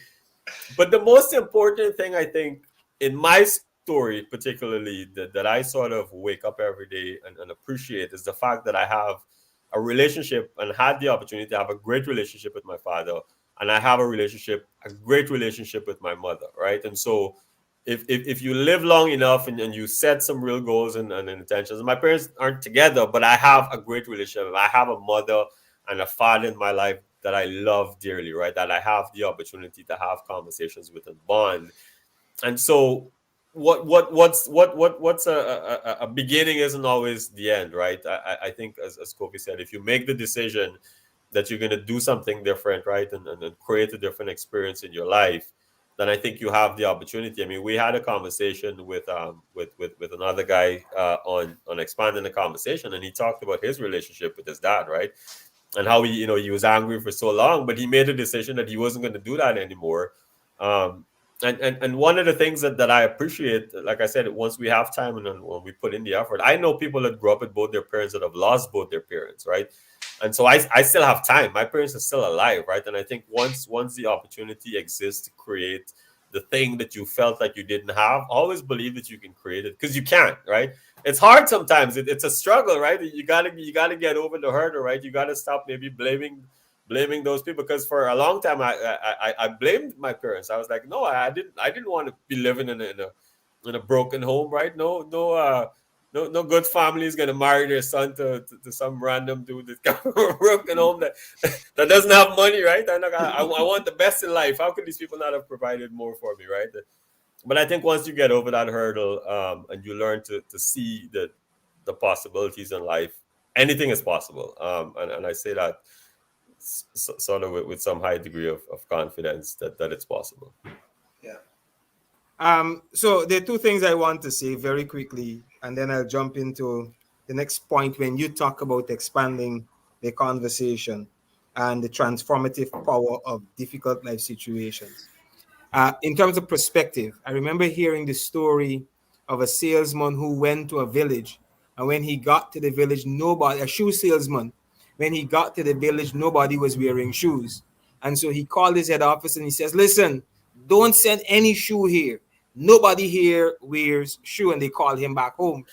But the most important thing, I think, in my story, particularly that I sort of wake up every day and appreciate is the fact that I have a relationship and had the opportunity to have a great relationship with my father. And I have a great relationship with my mother, right? And so if you live long enough and you set some real goals and intentions, my parents aren't together, but I have a great relationship. I have a mother and a father in my life that I love dearly, right? That I have the opportunity to have conversations with and bond. And so what's a beginning isn't always the end, right? I think as Kofi said, if you make the decision that you're going to do something different, right, and create a different experience in your life, then I think you have the opportunity. I mean, we had a conversation with another guy on expanding the conversation, and he talked about his relationship with his dad, right, and how he was angry for so long, but he made a decision that he wasn't going to do that anymore. Um, and one of the things that I appreciate, like I said, once we have time and when we put in the effort, I know people that grew up with both their parents that have lost both their parents, right? And so I still have time. My parents are still alive, right? And I think once the opportunity exists to create the thing that you felt like you didn't have, always believe that you can create it because you can, right? It's hard sometimes. It's a struggle, right? You gotta get over the hurdle, right? You gotta stop maybe blaming those people because for a long time I blamed my parents. I was like, no, I didn't want to be living in a broken home, right? No good family is gonna marry their son to some random dude that's got a broken home that doesn't have money, right? I want the best in life. How could these people not have provided more for me, right? But I think once you get over that hurdle, and you learn to see the possibilities in life, anything is possible. And I say that sort of with some high degree of confidence that it's possible. Yeah. So there are two things I want to say very quickly, and then I'll jump into the next point when you talk about expanding the conversation and the transformative power of difficult life situations. In terms of perspective, I remember hearing the story of a salesman who went to a village, and when he got to the village, a shoe salesman, when he got to the village, nobody was wearing shoes. And so he called his head office and he says, listen, don't send any shoe here. Nobody here wears shoe. And they called him back home.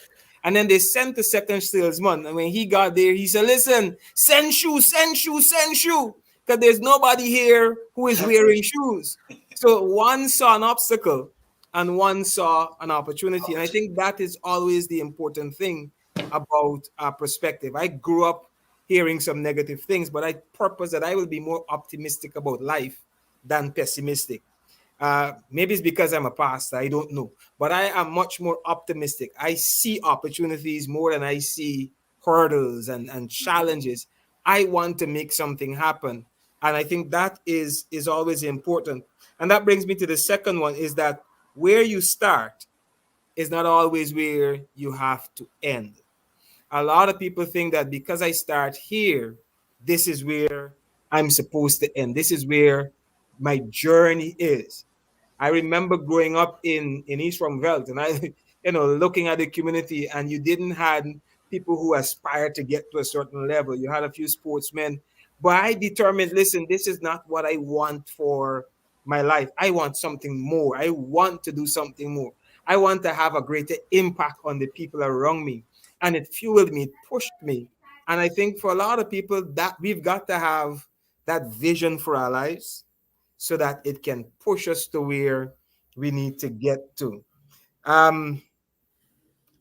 And then they sent the second salesman. And when he got there, he said, listen, send shoe, send shoe, send shoe. Because there's nobody here who is wearing shoes. So one saw an obstacle and one saw an opportunity. And I think that is always the important thing about our perspective. I grew up hearing some negative things, but I purpose that I will be more optimistic about life than pessimistic. Maybe it's because I'm a pastor, I don't know. But I am much more optimistic. I see opportunities more than I see hurdles and challenges. I want to make something happen. And I think that is always important. And that brings me to the second one, is that where you start is not always where you have to end. A lot of people think that because I start here, this is where I'm supposed to end. This is where my journey is. I remember growing up in East Rumvelt, and I, looking at the community, and you didn't had people who aspired to get to a certain level. You had a few sportsmen, but I determined, listen, this is not what I want for my life. I want something more. I want to do something more. I want to have a greater impact on the people around me, and it fueled me, it pushed me. And I think for a lot of people, that we've got to have that vision for our lives so that it can push us to where we need to get to. Um,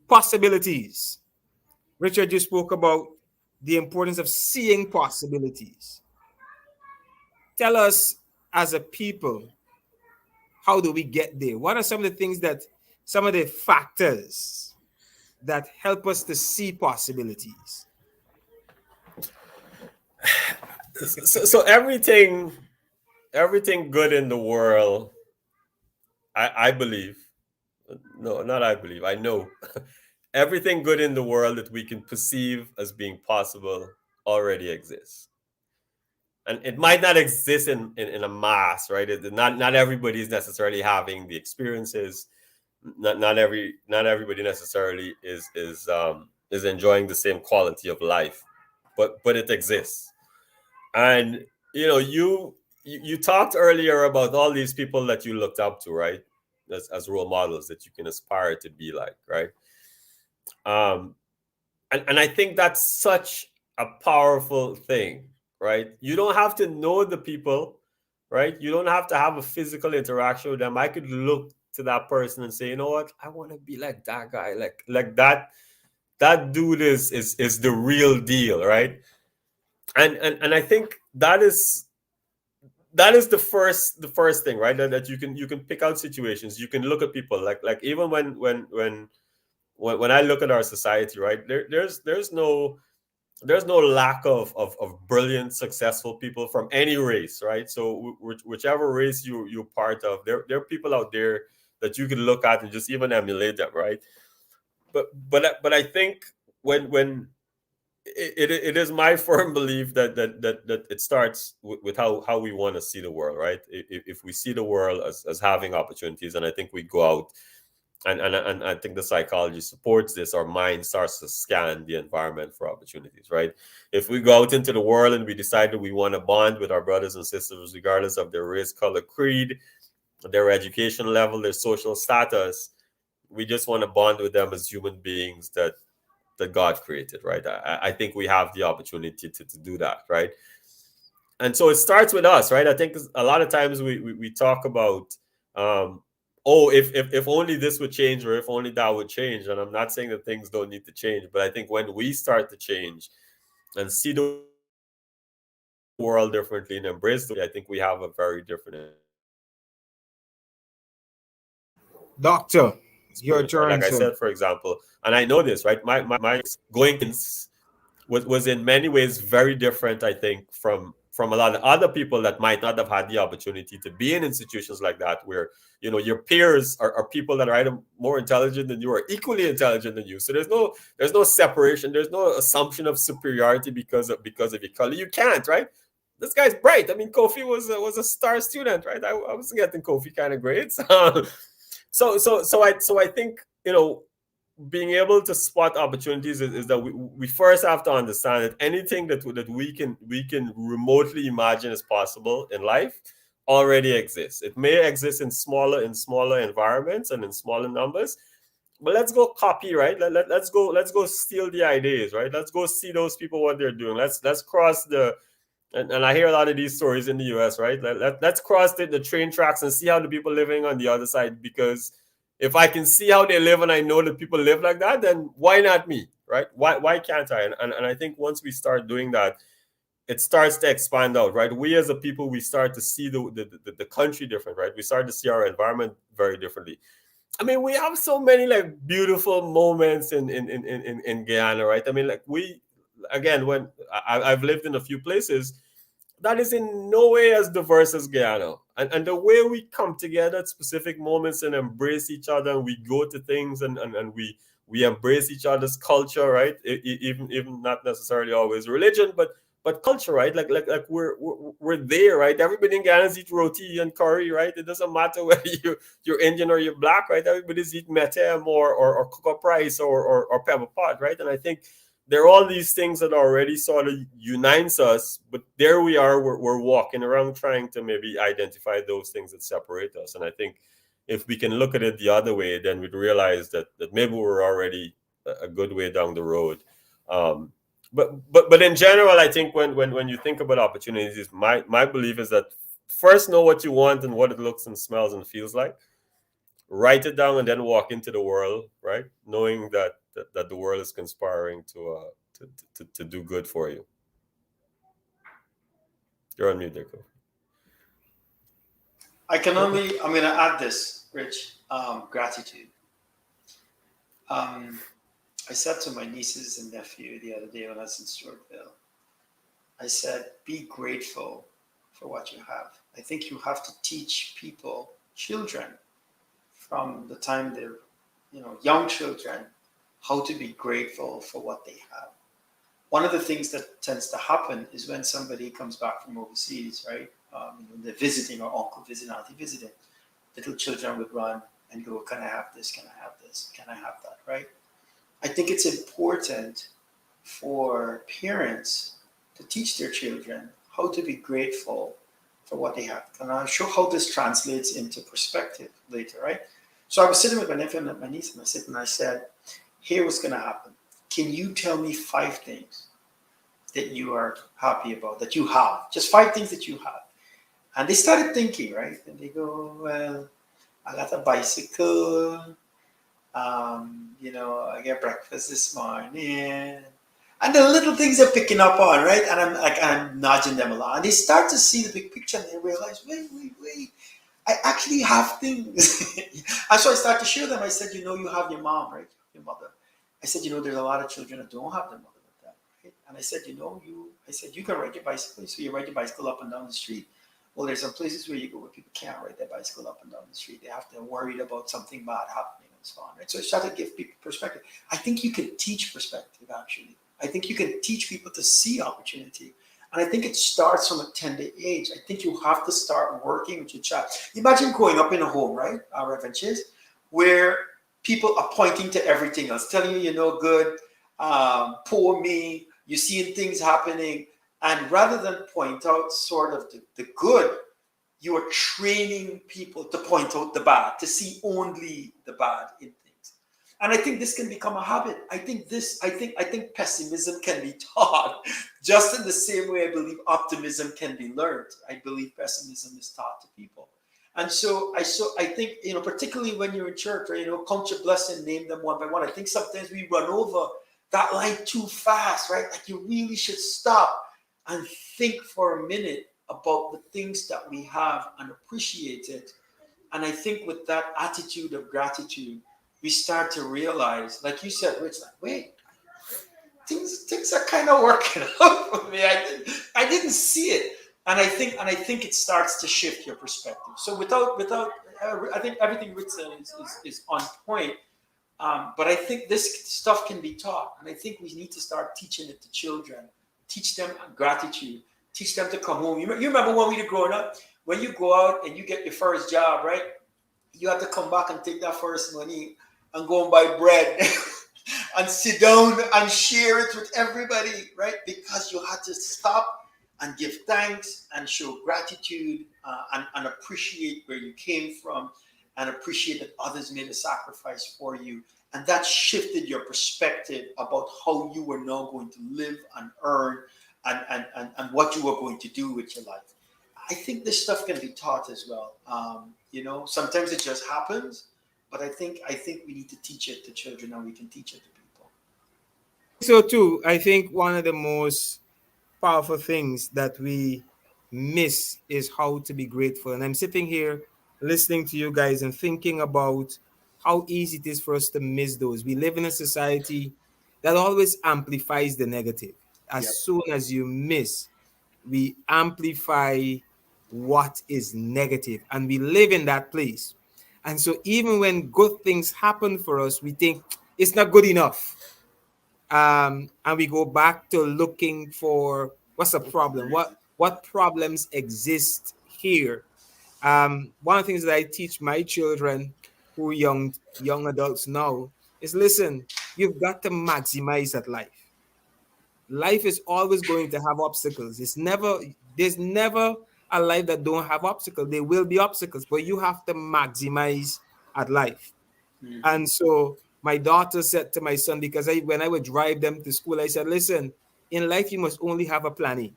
Possibilities. Richard, you spoke about the importance of seeing possibilities. Tell us, as a people, how do we get there? What are some of the things that, some of the factors that help us to see possibilities? So everything good in the world, I believe, no, not I believe, I know, everything good in the world that we can perceive as being possible already exists. And it might not exist in a mass, right? Not everybody is necessarily having the experiences. Not everybody necessarily is enjoying the same quality of life, but it exists. And you talked earlier about all these people that you looked up to, right? As role models that you can aspire to be like, right? Um, and I think that's such a powerful thing, right? You don't have to know the people, right? You don't have to have a physical interaction with them. I could look to that person and say, you know what, I want to be like that guy, like that dude is the real deal, right? And I think that is the first thing, right? That you can pick out situations, you can look at people, like even when I look at our society, right? There's no lack of brilliant, successful people from any race, right? So whichever race you're part of, there are people out there that you can look at and just even emulate them, right? But I think when it is my firm belief that it starts with how we want to see the world, right? If we see the world as having opportunities, and I think we go out and I think the psychology supports this, our mind starts to scan the environment for opportunities, right? If we go out into the world and we decide that we want to bond with our brothers and sisters, regardless of their race, color, creed, their education level, their social status, we just want to bond with them as human beings that God created, right? I think we have the opportunity to do that, right? And so it starts with us, right? I think a lot of times we talk about, oh, if only this would change, or if only that would change. And I'm not saying that things don't need to change, but I think when we start to change and see the world differently and embrace the, I think we have a very different Doctor, your experience, right? turn, Like I sir. said, for example, and I know this, right? My going was in many ways very different, I think, from a lot of other people that might not have had the opportunity to be in institutions like that, where your peers are people that are either more intelligent than you or equally intelligent than you. So there's no separation, there's no assumption of superiority because of your color. You can't, right? This guy's bright. I mean, Kofi was a star student, right? I was getting Kofi kind of grades. So I think being able to spot opportunities is that we first have to understand that anything that we can remotely imagine as possible in life already exists. It may exist in smaller environments and in smaller numbers, but let's go copy, right? Let's go steal the ideas, right? Let's go see those people what they're doing. Let's cross the and I hear a lot of these stories in the US, right? Let's cross the train tracks and see how the people living on the other side. Because if I can see how they live and I know that people live like that, then why not me, right? Why can't I? And I think once we start doing that, it starts to expand out, right? We as a people, we start to see the country different, right? We start to see our environment very differently. I mean, we have so many like beautiful moments in Guyana, right? I mean, like we, again, when I've lived in a few places that is in no way as diverse as Guyana. And the way we come together at specific moments and embrace each other, and we go to things and we embrace each other's culture, right? Even not necessarily always religion, but culture, right? Like we're there, right? Everybody in Ghana eat roti and curry, right? It doesn't matter whether you're Indian or you're black, right? Everybody's eat metem or cocoa price or pepper pot, right? And I think there are all these things that already sort of unites us, but there we are, we're walking around trying to maybe identify those things that separate us. And I think if we can look at it the other way, then we'd realize that maybe we're already a good way down the road. Um, but in general, I think when you think about opportunities, my belief is that first know what you want and what it looks and smells and feels like. Write it down and then walk into the world, right? Knowing that the world is conspiring to do good for you. You're on mute, there, Kofi. I'm going to add this, Rich, gratitude. I said to my nieces and nephew the other day when I was in Stewartville, I said, be grateful for what you have. I think you have to teach people, children, from the time they're, young children, how to be grateful for what they have. One of the things that tends to happen is when somebody comes back from overseas, right? They're visiting, or uncle visiting, auntie visiting, little children would run and go, can I have this? Can I have this? Can I have that? Right? I think it's important for parents to teach their children how to be grateful for what they have. And I'll show how this translates into perspective later, right? So I was sitting with my nephew and my niece, and I said, here what's going to happen. Can you tell me 5 things that you are happy about, that you have? Just 5 things that you have. And they started thinking, right? And they go, well, I got a bicycle. I get breakfast this morning. And the little things they're picking up on, right? And I'm nudging them along. And they start to see the big picture and they realize, wait. I actually have things. And so I started to show them. I said, you have your mom, right? Your mother. I said, there's a lot of children that don't have their mother like that, right? And I said, you can ride your bicycle. So you ride your bicycle up and down the street. Well, there's some places where you go where people can't ride their bicycle up and down the street. They have to worry about something bad happening and so on, right? So I started to give people perspective. I think you can teach perspective, actually. I think you can teach people to see opportunity. And I think it starts from a tender age. I think you have to start working with your child. Imagine growing up in a home, right, Reverend Chase, where people are pointing to everything else, telling you you're no good, poor me, you're seeing things happening. And rather than point out sort of the good, you are training people to point out the bad, to see only the bad in things. And I think this can become a habit. I think pessimism can be taught just in the same way I believe optimism can be learned. I believe pessimism is taught to people. And so I think, particularly when you're in church, right, count your blessing, name them one by one. I think sometimes we run over that line too fast, right? Like you really should stop and think for a minute about the things that we have and appreciate it. And I think with that attitude of gratitude, we start to realize, like you said, Rich, like, wait, things are kind of working out for me. I didn't see it. And I think it starts to shift your perspective. So without I think everything Rich said is on point. But I think this stuff can be taught. And I think we need to start teaching it to children. Teach them gratitude. Teach them to come home. You remember when we were growing up? When you go out and you get your first job, right? You have to come back and take that first money and go and buy bread and sit down and share it with everybody, right? Because you had to stop and give thanks and show gratitude and appreciate where you came from and appreciate that others made a sacrifice for you. And that shifted your perspective about how you were now going to live and earn and what you were going to do with your life. I think this stuff can be taught as well. Sometimes it just happens, but I think we need to teach it to children and we can teach it to people. So too, I think one of the most powerful things that we miss is how to be grateful. And I'm sitting here listening to you guys and thinking about how easy it is for us to miss those. We live in a society that always amplifies the negative. As Yep. soon as you miss, we amplify what is negative, and we live in that place. And so even when good things happen for us, we think it's not good enough. And we go back to looking for what's the problem, what problems exist here. One of the things that I teach my children, who are young adults now, is listen, you've got to maximize that life. Life is always going to have obstacles. There's never a life that don't have obstacles. There will be obstacles, but you have to maximize at life. Mm-hmm. And so my daughter said to my son, because when I would drive them to school, I said, listen, in life, you must only have a plan A.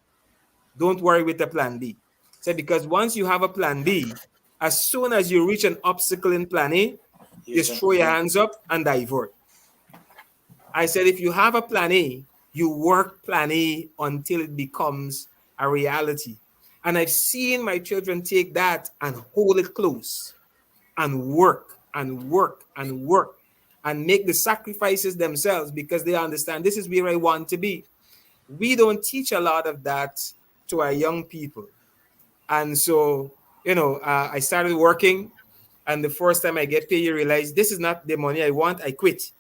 Don't worry with the plan B. I said, because once you have a plan B, as soon as you reach an obstacle in plan A, You just can throw your move. hands up and divert. I said, if you have a plan A, you work plan A until it becomes a reality. And I've seen my children take that and hold it close and work and work and work and make the sacrifices themselves because they understand this is where I want to be. We don't teach a lot of that to our young people. And so, I started working, and the first time I get paid, you realize this is not the money I want. I quit.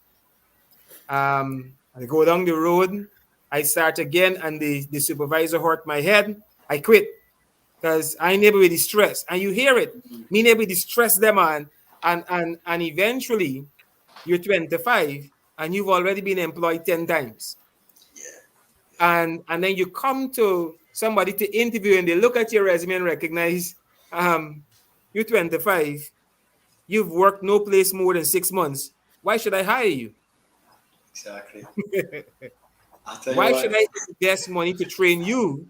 I go down the road, I start again, and the supervisor hurt my head. I quit because I never really stress. And you hear it. Mhm. Me never really stress them on. And eventually you're 25 and you've already been employed 10 times. Yeah. And then you come to somebody to interview and they look at your resume and recognize um, you're 25, you've worked no place more than 6 months. Why should I hire you? Exactly. I'll tell you Why should what. I invest money to train you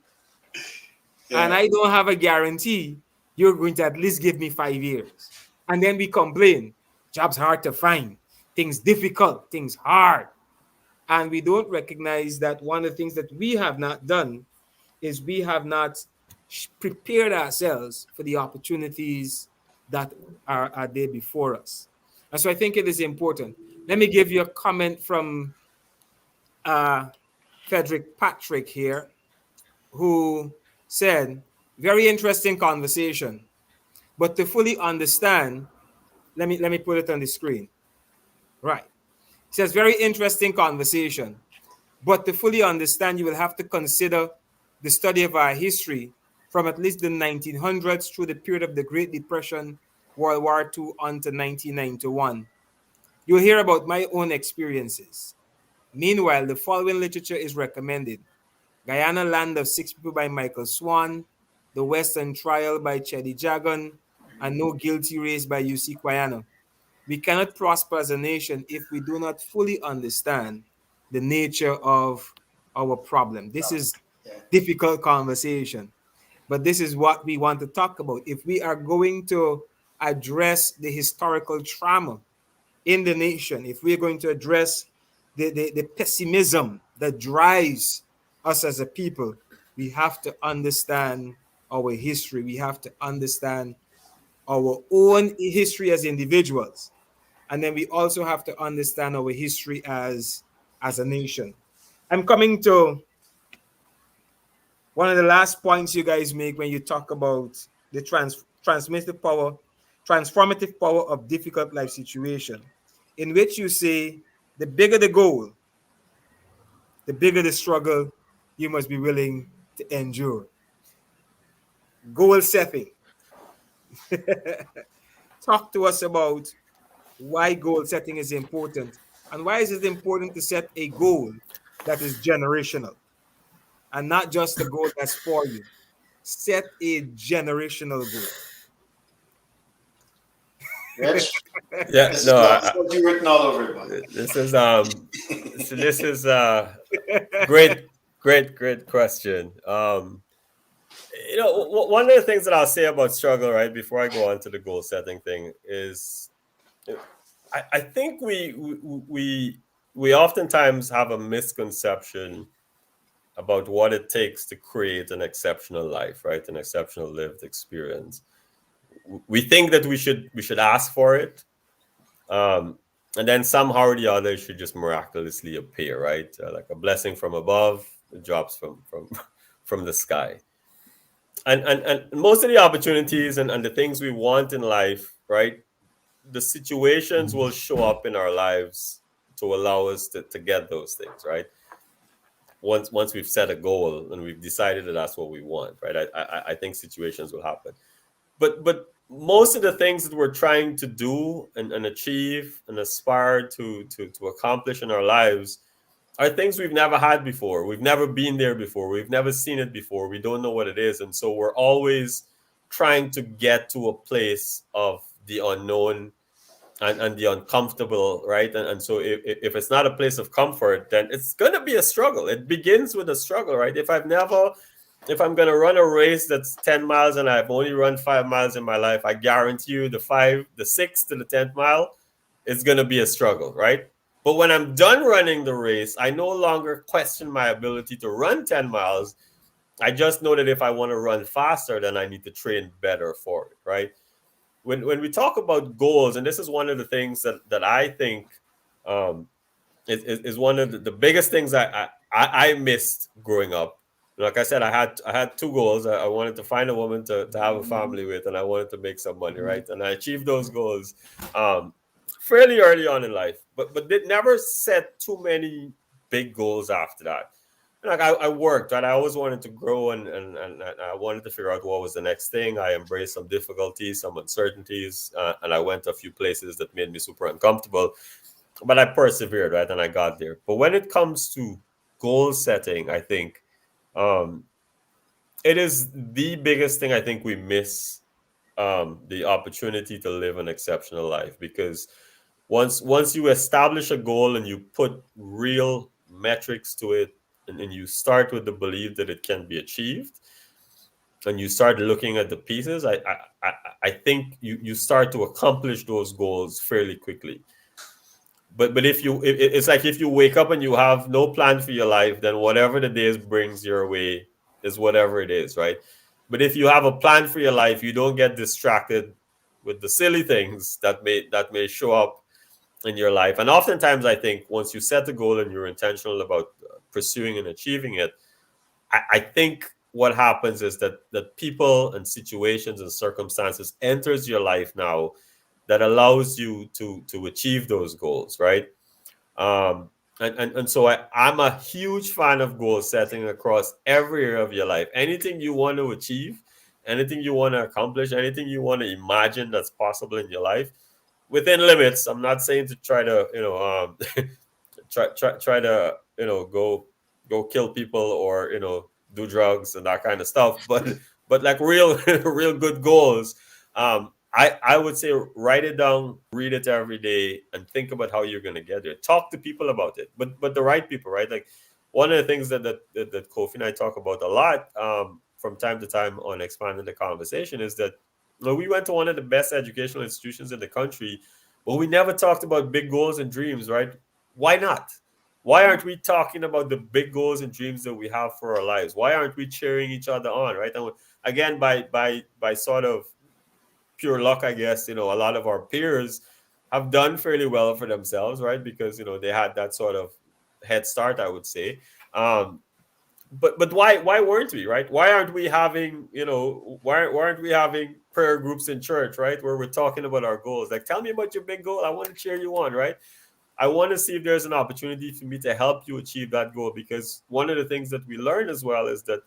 and Yeah. I don't have a guarantee you're going to at least give me 5 years? And then we complain, jobs hard to find, things difficult, things hard. And we don't recognize that one of the things that we have not done is we have not prepared ourselves for the opportunities that are there before us. And so I think it is important. Let me give you a comment from uh, Frederick Patrick here, who said, very interesting conversation. But to fully understand, let me put it on the screen. Right. He says, very interesting conversation. But to fully understand, you will have to consider the study of our history from at least the 1900s through the period of the Great Depression, World War II, on to 1991. You'll hear about my own experiences. Meanwhile, the following literature is recommended: Guyana, Land of Six People by Michael Swan, The Western Trial by Chedi Jagan, and No Guilty Race by UC Quayano. We cannot prosper as a nation if we do not fully understand the nature of our problem. This Problem. is Yeah. difficult conversation, but this is what we want to talk about. If we are going to address the historical trauma in the nation, if we're going to address the pessimism that drives us as a people, we have to understand our history. We have to understand our own history as individuals. And then we also have to understand our history as a nation. I'm coming to one of the last points you guys make when you talk about the transformative power of difficult life situation, in which you say the bigger the goal, the bigger the struggle you must be willing to endure. Goal setting. Talk to us about why goal setting is important and why is it important to set a goal that is generational and not just a goal that's for you. Set a generational goal. Rich, Yeah, no, this is what you written all over it, buddy. this is so this is great, great question. One of the things that I'll say about struggle, right, before I go on to the goal setting thing, is I think we oftentimes have a misconception about what it takes to create an exceptional life, right? An exceptional lived experience. We think that we should ask for it, um, and then somehow or the other it should just miraculously appear, right? Like a blessing from above, it drops from from the sky. And most of the opportunities and the things we want in life, right? The situations will show up in our lives to allow us to get those things, right? Once we've set a goal and we've decided that that's what we want, right? I think situations will happen. But most of the things that we're trying to do and achieve and aspire to accomplish in our lives are things we've never had before. We've never been there before. We've never seen it before. We don't know what it is. And so we're always trying to get to a place of the unknown and the uncomfortable, right? And so if it's not a place of comfort, then it's going to be a struggle. It begins with a struggle, right? If I'm going to run a race that's 10 miles and I've only run 5 miles in my life, I guarantee you the 6th to the 10th mile, it's going to be a struggle, right? But when I'm done running the race, I no longer question my ability to run 10 miles. I just know that if I want to run faster, then I need to train better for it, right? When we talk about goals, and this is one of the things that I think um, is one of the biggest things I missed growing up. Like I said, I had two goals. I wanted to find a woman to have a family with, and I wanted to make some money, right? And I achieved those goals um, fairly early on in life, but did never set too many big goals after that. Like I worked, right? I always wanted to grow and I wanted to figure out what was the next thing. I embraced some difficulties, some uncertainties, and I went to a few places that made me super uncomfortable. But I persevered, right? And I got there. But when it comes to goal setting, I think um, it is the biggest thing I think we miss the opportunity to live an exceptional life because once you establish a goal and you put real metrics to it and you start with the belief that it can be achieved and you start looking at the pieces, I think you start to accomplish those goals fairly quickly. But if you it's like if you wake up and you have no plan for your life, then whatever the days brings your way is whatever it is, right? But if you have a plan for your life, you don't get distracted with the silly things that may show up in your life. And oftentimes I think once you set a goal and you're intentional about pursuing and achieving it, I think what happens is that people and situations and circumstances enters your life now that allows you to achieve those goals, right? Um, and so I'm a huge fan of goal setting across every area of your life. Anything you want to achieve, anything you want to accomplish, anything you want to imagine that's possible in your life, within limits. I'm not saying to try to try to go kill people or do drugs and that kind of stuff, but like real real good goals. I would say write it down, read it every day, and think about how you're going to get there. Talk to people about it, but the right people, right? Like one of the things that Kofi and I talk about a lot from time to time on expanding the conversation is that we went to one of the best educational institutions in the country, but we never talked about big goals and dreams, right? Why not? Why aren't we talking about the big goals and dreams that we have for our lives? Why aren't we cheering each other on, right? And again, by sort of pure luck, I guess, a lot of our peers have done fairly well for themselves, right? Because they had that sort of head start, I would say. But why weren't we, right? Why aren't we having why aren't we having prayer groups in church, right, where we're talking about our goals? Like, tell me about your big goal. I want to cheer you on, right? I want to see if there's an opportunity for me to help you achieve that goal, because one of the things that we learn as well is that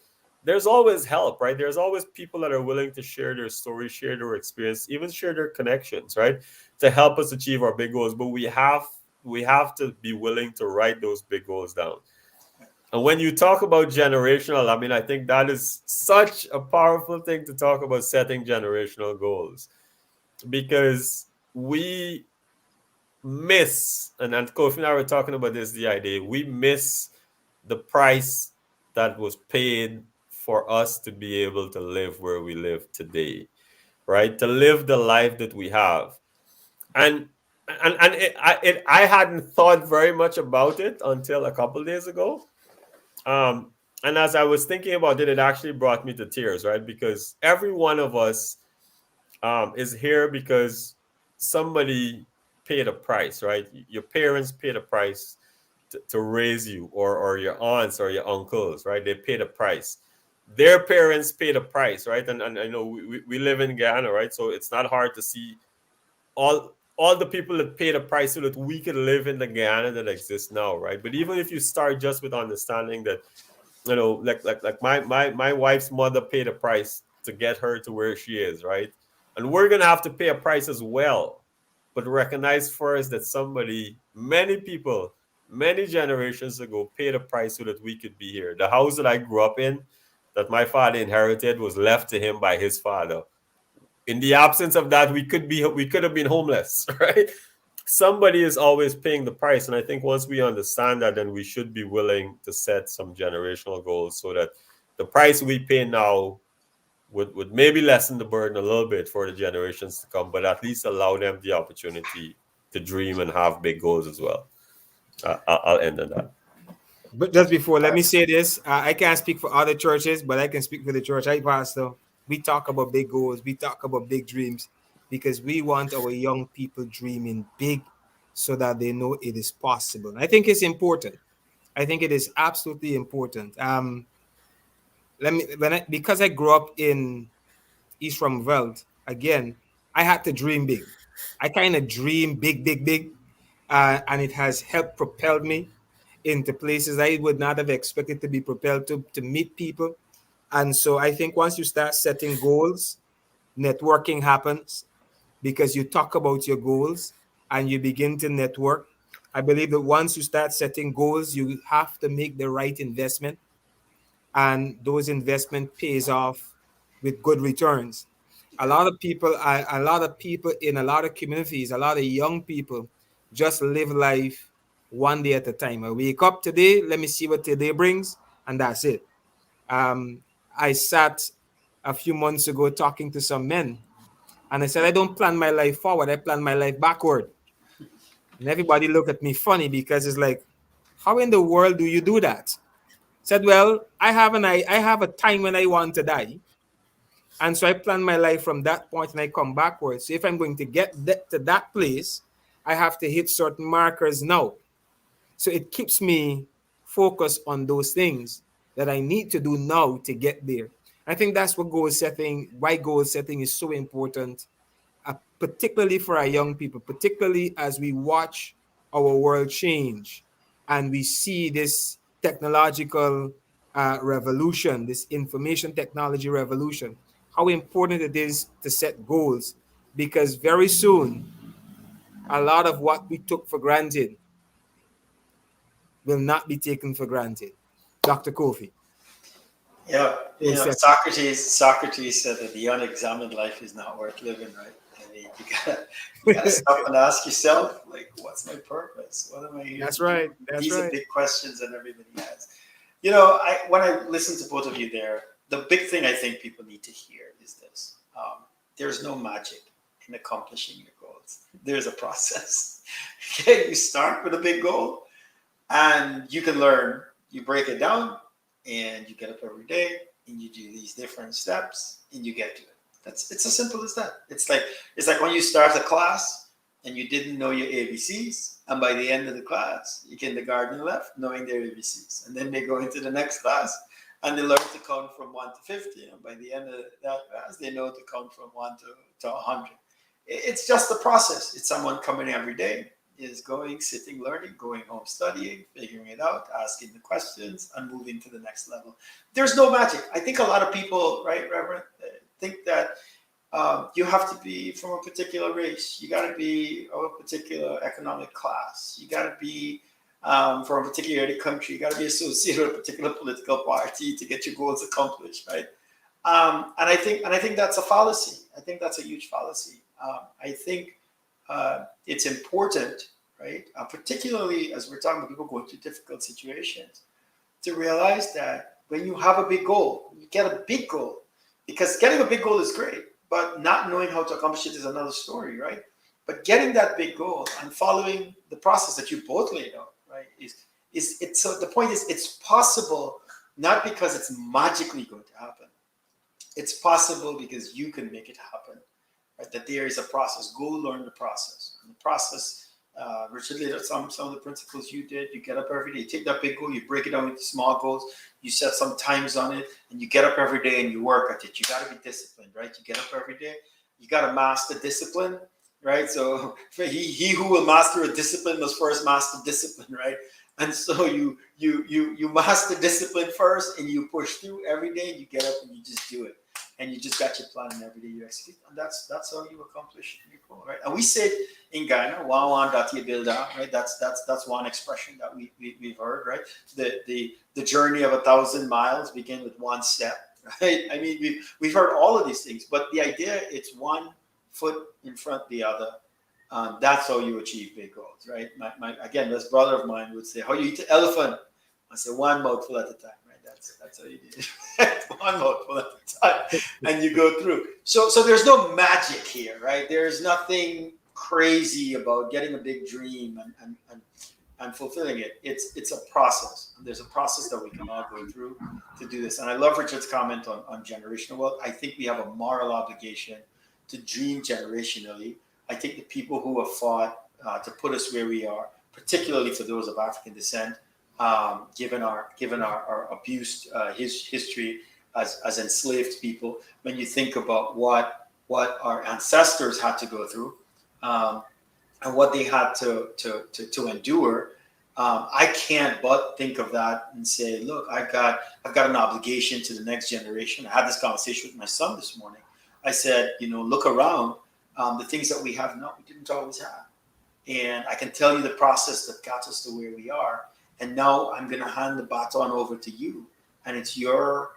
there's always help, right? There's always people that are willing to share their story, share their experience, even share their connections, right, to help us achieve our big goals. But we have to be willing to write those big goals down. And when you talk about generational, I mean, I think that is such a powerful thing to talk about, setting generational goals, because we miss, and Kofi and I were talking about this the idea, we miss the price that was paid for us to be able to live where we live today, right? To live the life that we have. And I hadn't thought very much about it until a couple days ago. Um, And as I was thinking about it, it actually brought me to tears, right? Because every one of us is here because somebody paid a price, right? Your parents paid a price to raise you, or your aunts or your uncles, right? They paid a price. Their parents paid a price, right? And I know we live in Guyana, right? So it's not hard to see all the people that paid a price so that we could live in the Guyana that exists now, right? But even if you start just with understanding that, like my wife's mother paid a price to get her to where she is, right? And we're gonna have to pay a price as well. But recognize first that somebody, many people, many generations ago paid a price so that we could be here. The house that I grew up in, that my father inherited, was left to him by his father. In the absence of that, we could have been homeless, right? Somebody is always paying the price. And I think once we understand that, then we should be willing to set some generational goals so that the price we pay now would maybe lessen the burden a little bit for the generations to come, but at least allow them the opportunity to dream and have big goals as well. I'll end on that. But just before, let me say this. I can't speak for other churches, but I can speak for the church I pastor. We talk about big goals. We talk about big dreams because we want our young people dreaming big so that they know it is possible. I think it's important. I think it is absolutely important. Because I grew up in East Rumveld, again, I had to dream big. I kind of dream big, big, big, and it has helped propel me into places I would not have expected to be propelled to meet people. And so I think once you start setting goals, networking happens because you talk about your goals and you begin to network. I believe that once you start setting goals, you have to make the right investment, and those investment pays off with good returns. A lot of people in a lot of communities, a lot of young people just live life one day at a time. I wake up today, let me see what today brings, and that's it. Um, I sat a few months ago talking to some men, and I said, I don't plan my life forward, I plan my life backward. And everybody looked at me funny because it's like, how in the world do you do that? Said, well, I have a time when I want to die. And so I plan my life from that point and I come backwards. So if I'm going to to that place, I have to hit certain markers now. So it keeps me focused on those things that I need to do now to get there. I think that's why goal setting is so important, particularly for our young people, particularly as we watch our world change and we see this technological revolution, this information technology revolution, how important it is to set goals, because very soon a lot of what we took for granted will not be taken for granted. Dr. Kofi. Yeah, Goal setting. Socrates said that the unexamined life is not worth living, right? I mean, you gotta stop and ask yourself, like, what's my purpose? What am I here That's to do? right. That's These are right. big questions that everybody has. You know, when I listen to both of you there, the big thing I think people need to hear is this: there's no magic in accomplishing your goals. There's a process. Okay, you start with a big goal, and you can learn. You break it down, and you get up every day, and you do these different steps, and you get to it. It's as simple as that. It's like when you start a class and you didn't know your ABCs, and by the end of the class, your kindergarten left knowing their ABCs, and then they go into the next class and they learn to count from 1 to 50, and by the end of that class, they know to count from 1 to 100. It's just the process. It's someone coming every day, is going, sitting, learning, going home, studying, figuring it out, asking the questions, and moving to the next level. There's no magic. I think a lot of people, right, Reverend, think that you have to be from a particular race. You got to be of a particular economic class. You got to be from a particular country. You got to be associated with a particular political party to get your goals accomplished, right? And I think that's a fallacy. I think that's a huge fallacy. I think it's important, right? Particularly as we're talking about people going through difficult situations, to realize that when you have a big goal, you get a big goal, because getting a big goal is great, but not knowing how to accomplish it is another story, right? But getting that big goal and following the process that you both laid out, right, is it's so the point is it's possible not because it's magically going to happen. It's possible because you can make it happen. Right? That there is a process. Go learn the process. And the process, Richard laid out some of the principles you did. You get up every day. You take that big goal, you break it down into small goals. You set some times on it, and you get up every day and you work at it. You got to be disciplined, right? You get up every day. You got to master discipline, right? So he who will master a discipline must first master discipline, right? And so you master discipline first, and you push through every day. And you get up and you just do it, and you just got your plan, and every day you execute, and that's how you accomplish your goal, right? And we say in Guyana, "Wawan dati bilda," right? That's one expression that we've heard, right? The journey of 1,000 miles begin with one step, right? I mean, we've heard all of these things, but the idea, it's one foot in front of the other. That's how you achieve big goals, right? Again, this brother of mine would say, "How you eat an elephant?" I say, "One mouthful at a time." Right? That's how you do it. One mouthful at a time, and you go through. So there's no magic here, right? There's nothing crazy about getting a big dream and fulfilling it. It's a process. There's a process that we can all go through to do this. And I love Richard's comment on generational wealth. I think we have a moral obligation to dream generationally. I think the people who have fought to put us where we are, particularly for those of African descent, given our abused history as enslaved people, when you think about what our ancestors had to go through, and what they had to endure, I can't but think of that and say, look, I've got an obligation to the next generation. I had this conversation with my son this morning. I said, look around. The things that we have now, we didn't always have. And I can tell you the process that got us to where we are. And now I'm going to hand the baton over to you. And it's your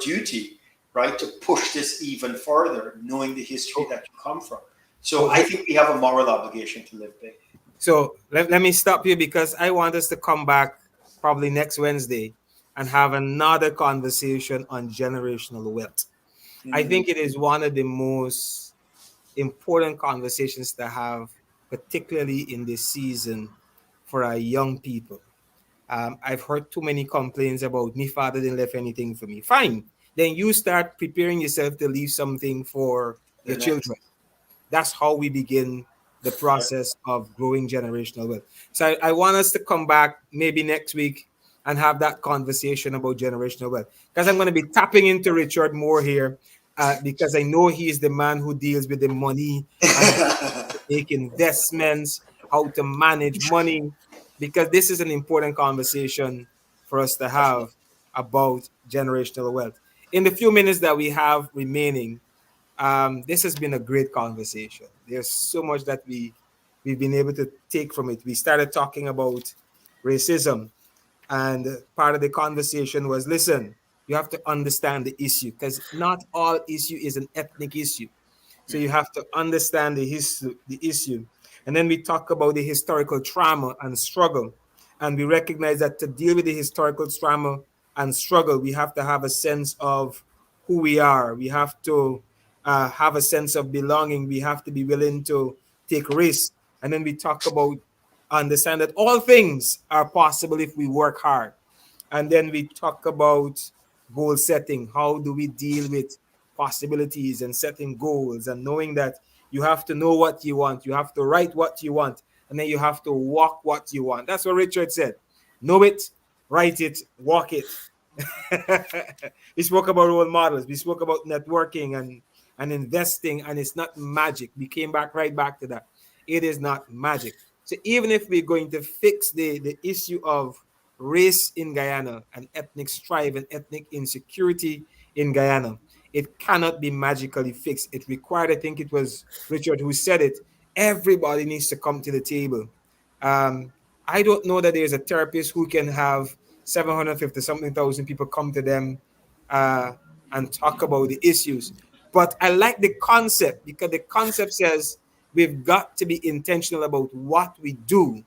duty, right, to push this even further, knowing the history that you come from. So I think we have a moral obligation to live big. So let me stop you, because I want us to come back probably next Wednesday and have another conversation on generational wealth. I think it is one of the most important conversations to have, particularly in this season for our young people. I've heard too many complaints about me father didn't leave anything for me. Fine. Then you start preparing yourself to leave something for The your next. children. That's how we begin the process of growing generational wealth. So I want us to come back maybe next week and have that conversation about generational wealth, because I'm going to be tapping into Richard more here, because I know he is the man who deals with the money and how to make investments, how to manage money, because this is an important conversation for us to have about generational wealth. In the few minutes that we have remaining, this has been a great conversation. There's so much that we've been able to take from it. We started talking about racism, and part of the conversation was, listen, you have to understand the issue, because not all issue is an ethnic issue. So you have to understand the issue. And then we talk about the historical trauma and struggle. And we recognize that to deal with the historical trauma and struggle, we have to have a sense of who we are. We have to have a sense of belonging. We have to be willing to take risks. And then we talk about understand that all things are possible if we work hard. And then we talk about goal setting. How do we deal with possibilities and setting goals, and knowing that you have to know what you want, you have to write what you want, and then you have to walk what you want. That's what Richard said. Know it, write it, walk it. We spoke about role models. We spoke about networking and investing, and it's not magic. We came back right back to that. It is not magic. So even if we're going to fix the issue of race in Guyana and ethnic strife and ethnic insecurity in Guyana, it cannot be magically fixed. It required, I think it was Richard who said it, everybody needs to come to the table. Um, I don't know that there's a therapist who can have 750 something thousand people come to them uh, and talk about the issues. But I like the concept, because the concept says we've got to be intentional about what we do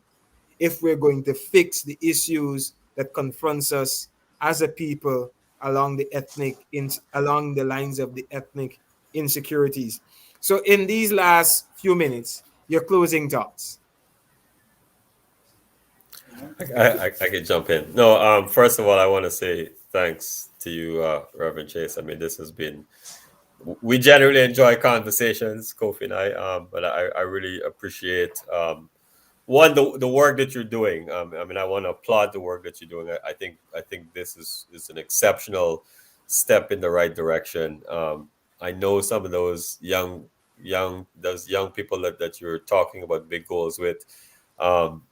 if we're going to fix the issues that confronts us as a people along the lines of the ethnic insecurities. So in these last few minutes, your closing thoughts. I can jump in. No, first of all, I want to say thanks to you, Reverend Chase. I mean, this has been, we generally enjoy conversations, Kofi and I, but I really appreciate, one, the work that you're doing. I mean, I want to applaud the work that you're doing. I think this is an exceptional step in the right direction. I know some of those young people that you're talking about big goals with. Um,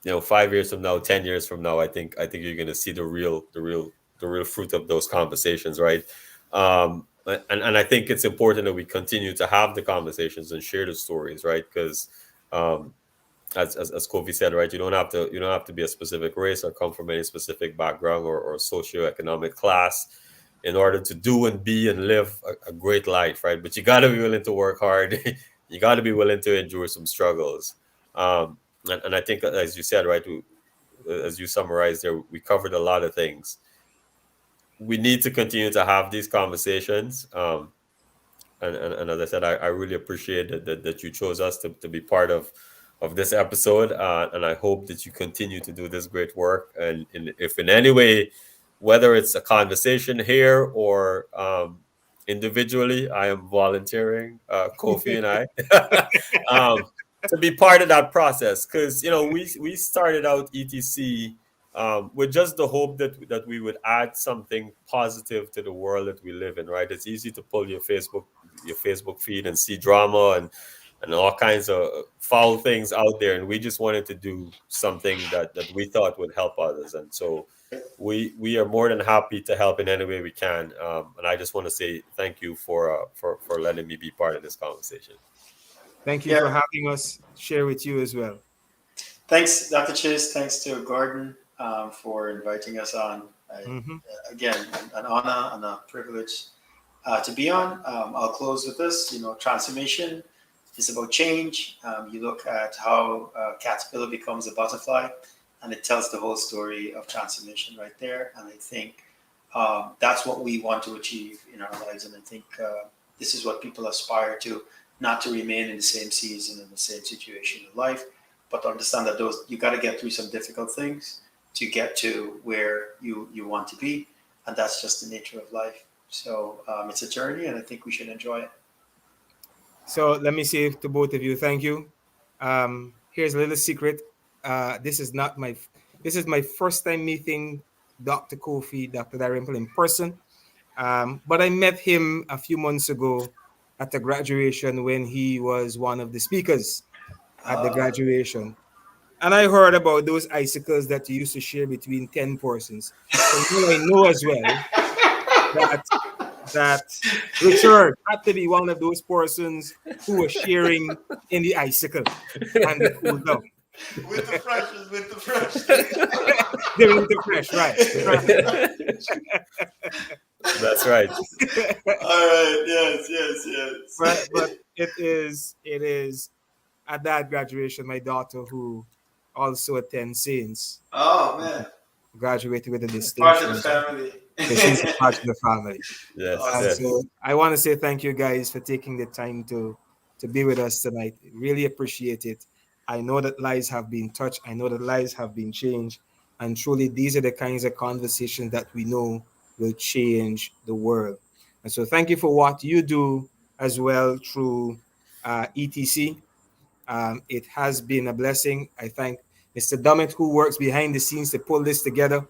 5 years from now, 10 years from now, I think you're going to see the real fruit of those conversations, right? And I think it's important that we continue to have the conversations and share the stories, right? Because um, as Kofi said, right, you don't have to be a specific race or come from any specific background or socioeconomic class in order to do and be and live a great life, right? But you got to be willing to work hard. You got to be willing to endure some struggles. And I think, as you said, right, as you summarized there, we covered a lot of things. We need to continue to have these conversations. And as I said, I really appreciate that you chose us to be part of this episode. And I hope that you continue to do this great work. And if in any way, whether it's a conversation here or individually, I am volunteering, Kofi and I, um, to be part of that process. Because, we started out ETC with just the hope that we would add something positive to the world that we live in, right? It's easy to pull your Facebook feed and see drama and all kinds of foul things out there, and we just wanted to do something that we thought would help others. And so we are more than happy to help in any way we can. And I just want to say thank you for letting me be part of this conversation. Thank you Yeah. for having us share with you as well. Thanks, Dr. Chase. Thanks to Gordon for inviting us on. Hmm. Again, an honor and a privilege to be on. I'll close with this. Transformation is about change. You look at how a caterpillar becomes a butterfly, and it tells the whole story of transformation right there. And I think that's what we want to achieve in our lives. And I think this is what people aspire to, not to remain in the same season, in the same situation in life, but to understand that you got to get through some difficult things to get to where you want to be. And that's just the nature of life. So it's a journey, and I think we should enjoy it. So let me say to both of you, thank you. Here's a little secret. This is not my. This is my first time meeting Dr. Kofi, Dr. Dalrymple in person. But I met him a few months ago at the graduation when he was one of the speakers at the Uh, graduation. And I heard about those icicles that you used to share between 10 persons. So now I know as well that that Richard had to be one of those persons who was sharing in the icicle and the cool down. with the freshers, with the freshers. During the fresh, right? That's right. All right. Yes. Yes. Yes. But it is at that graduation, my daughter, who also attends Saints, Oh man, graduated with a part of the distinction. family. So she's a part of the family. Yes, And Awesome. so yes. I want to say thank you guys for taking the time to be with us tonight. Really appreciate it. I know that lives have been touched. I know that lives have been changed. And truly, these are the kinds of conversations that we know will change the world. And so thank you for what you do as well through ETC. It has been a blessing. I thank Mr. Dummett, who works behind the scenes to pull this together.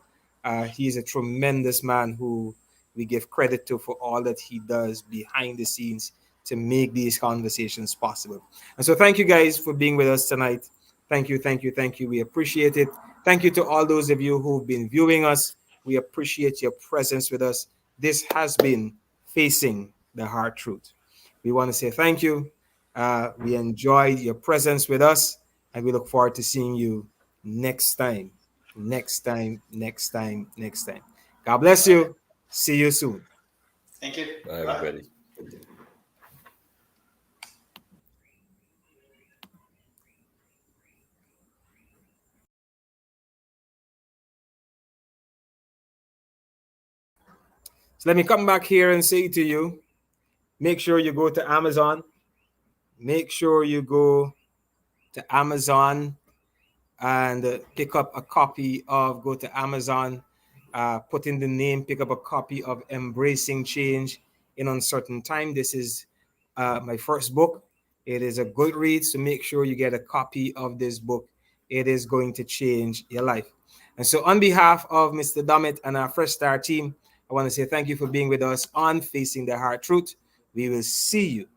He's a tremendous man who we give credit to for all that he does behind the scenes to make these conversations possible. And so, thank you guys for being with us tonight. Thank you, thank you, thank you. We appreciate it. Thank you to all those of you who've been viewing us. We appreciate your presence with us. This has been Facing the Hard Truth. We want to say thank you. We enjoyed your presence with us, and we look forward to seeing you next time. Next time, next time, next time. God bless All right. you. See you soon. Thank you. Bye, Bye. everybody. So let me come back here and say to you, make sure you go to Amazon. Make sure you go to Amazon and pick up a copy of, go to Amazon, put in the name, pick up a copy of Embracing Change in Uncertain Time. This is my first book. It is a good read, so make sure you get a copy of this book. It is going to change your life. And so on behalf of Mr. Dummett and our Fresh Start team, I want to say thank you for being with us on Facing the Hard Truth. We will see you.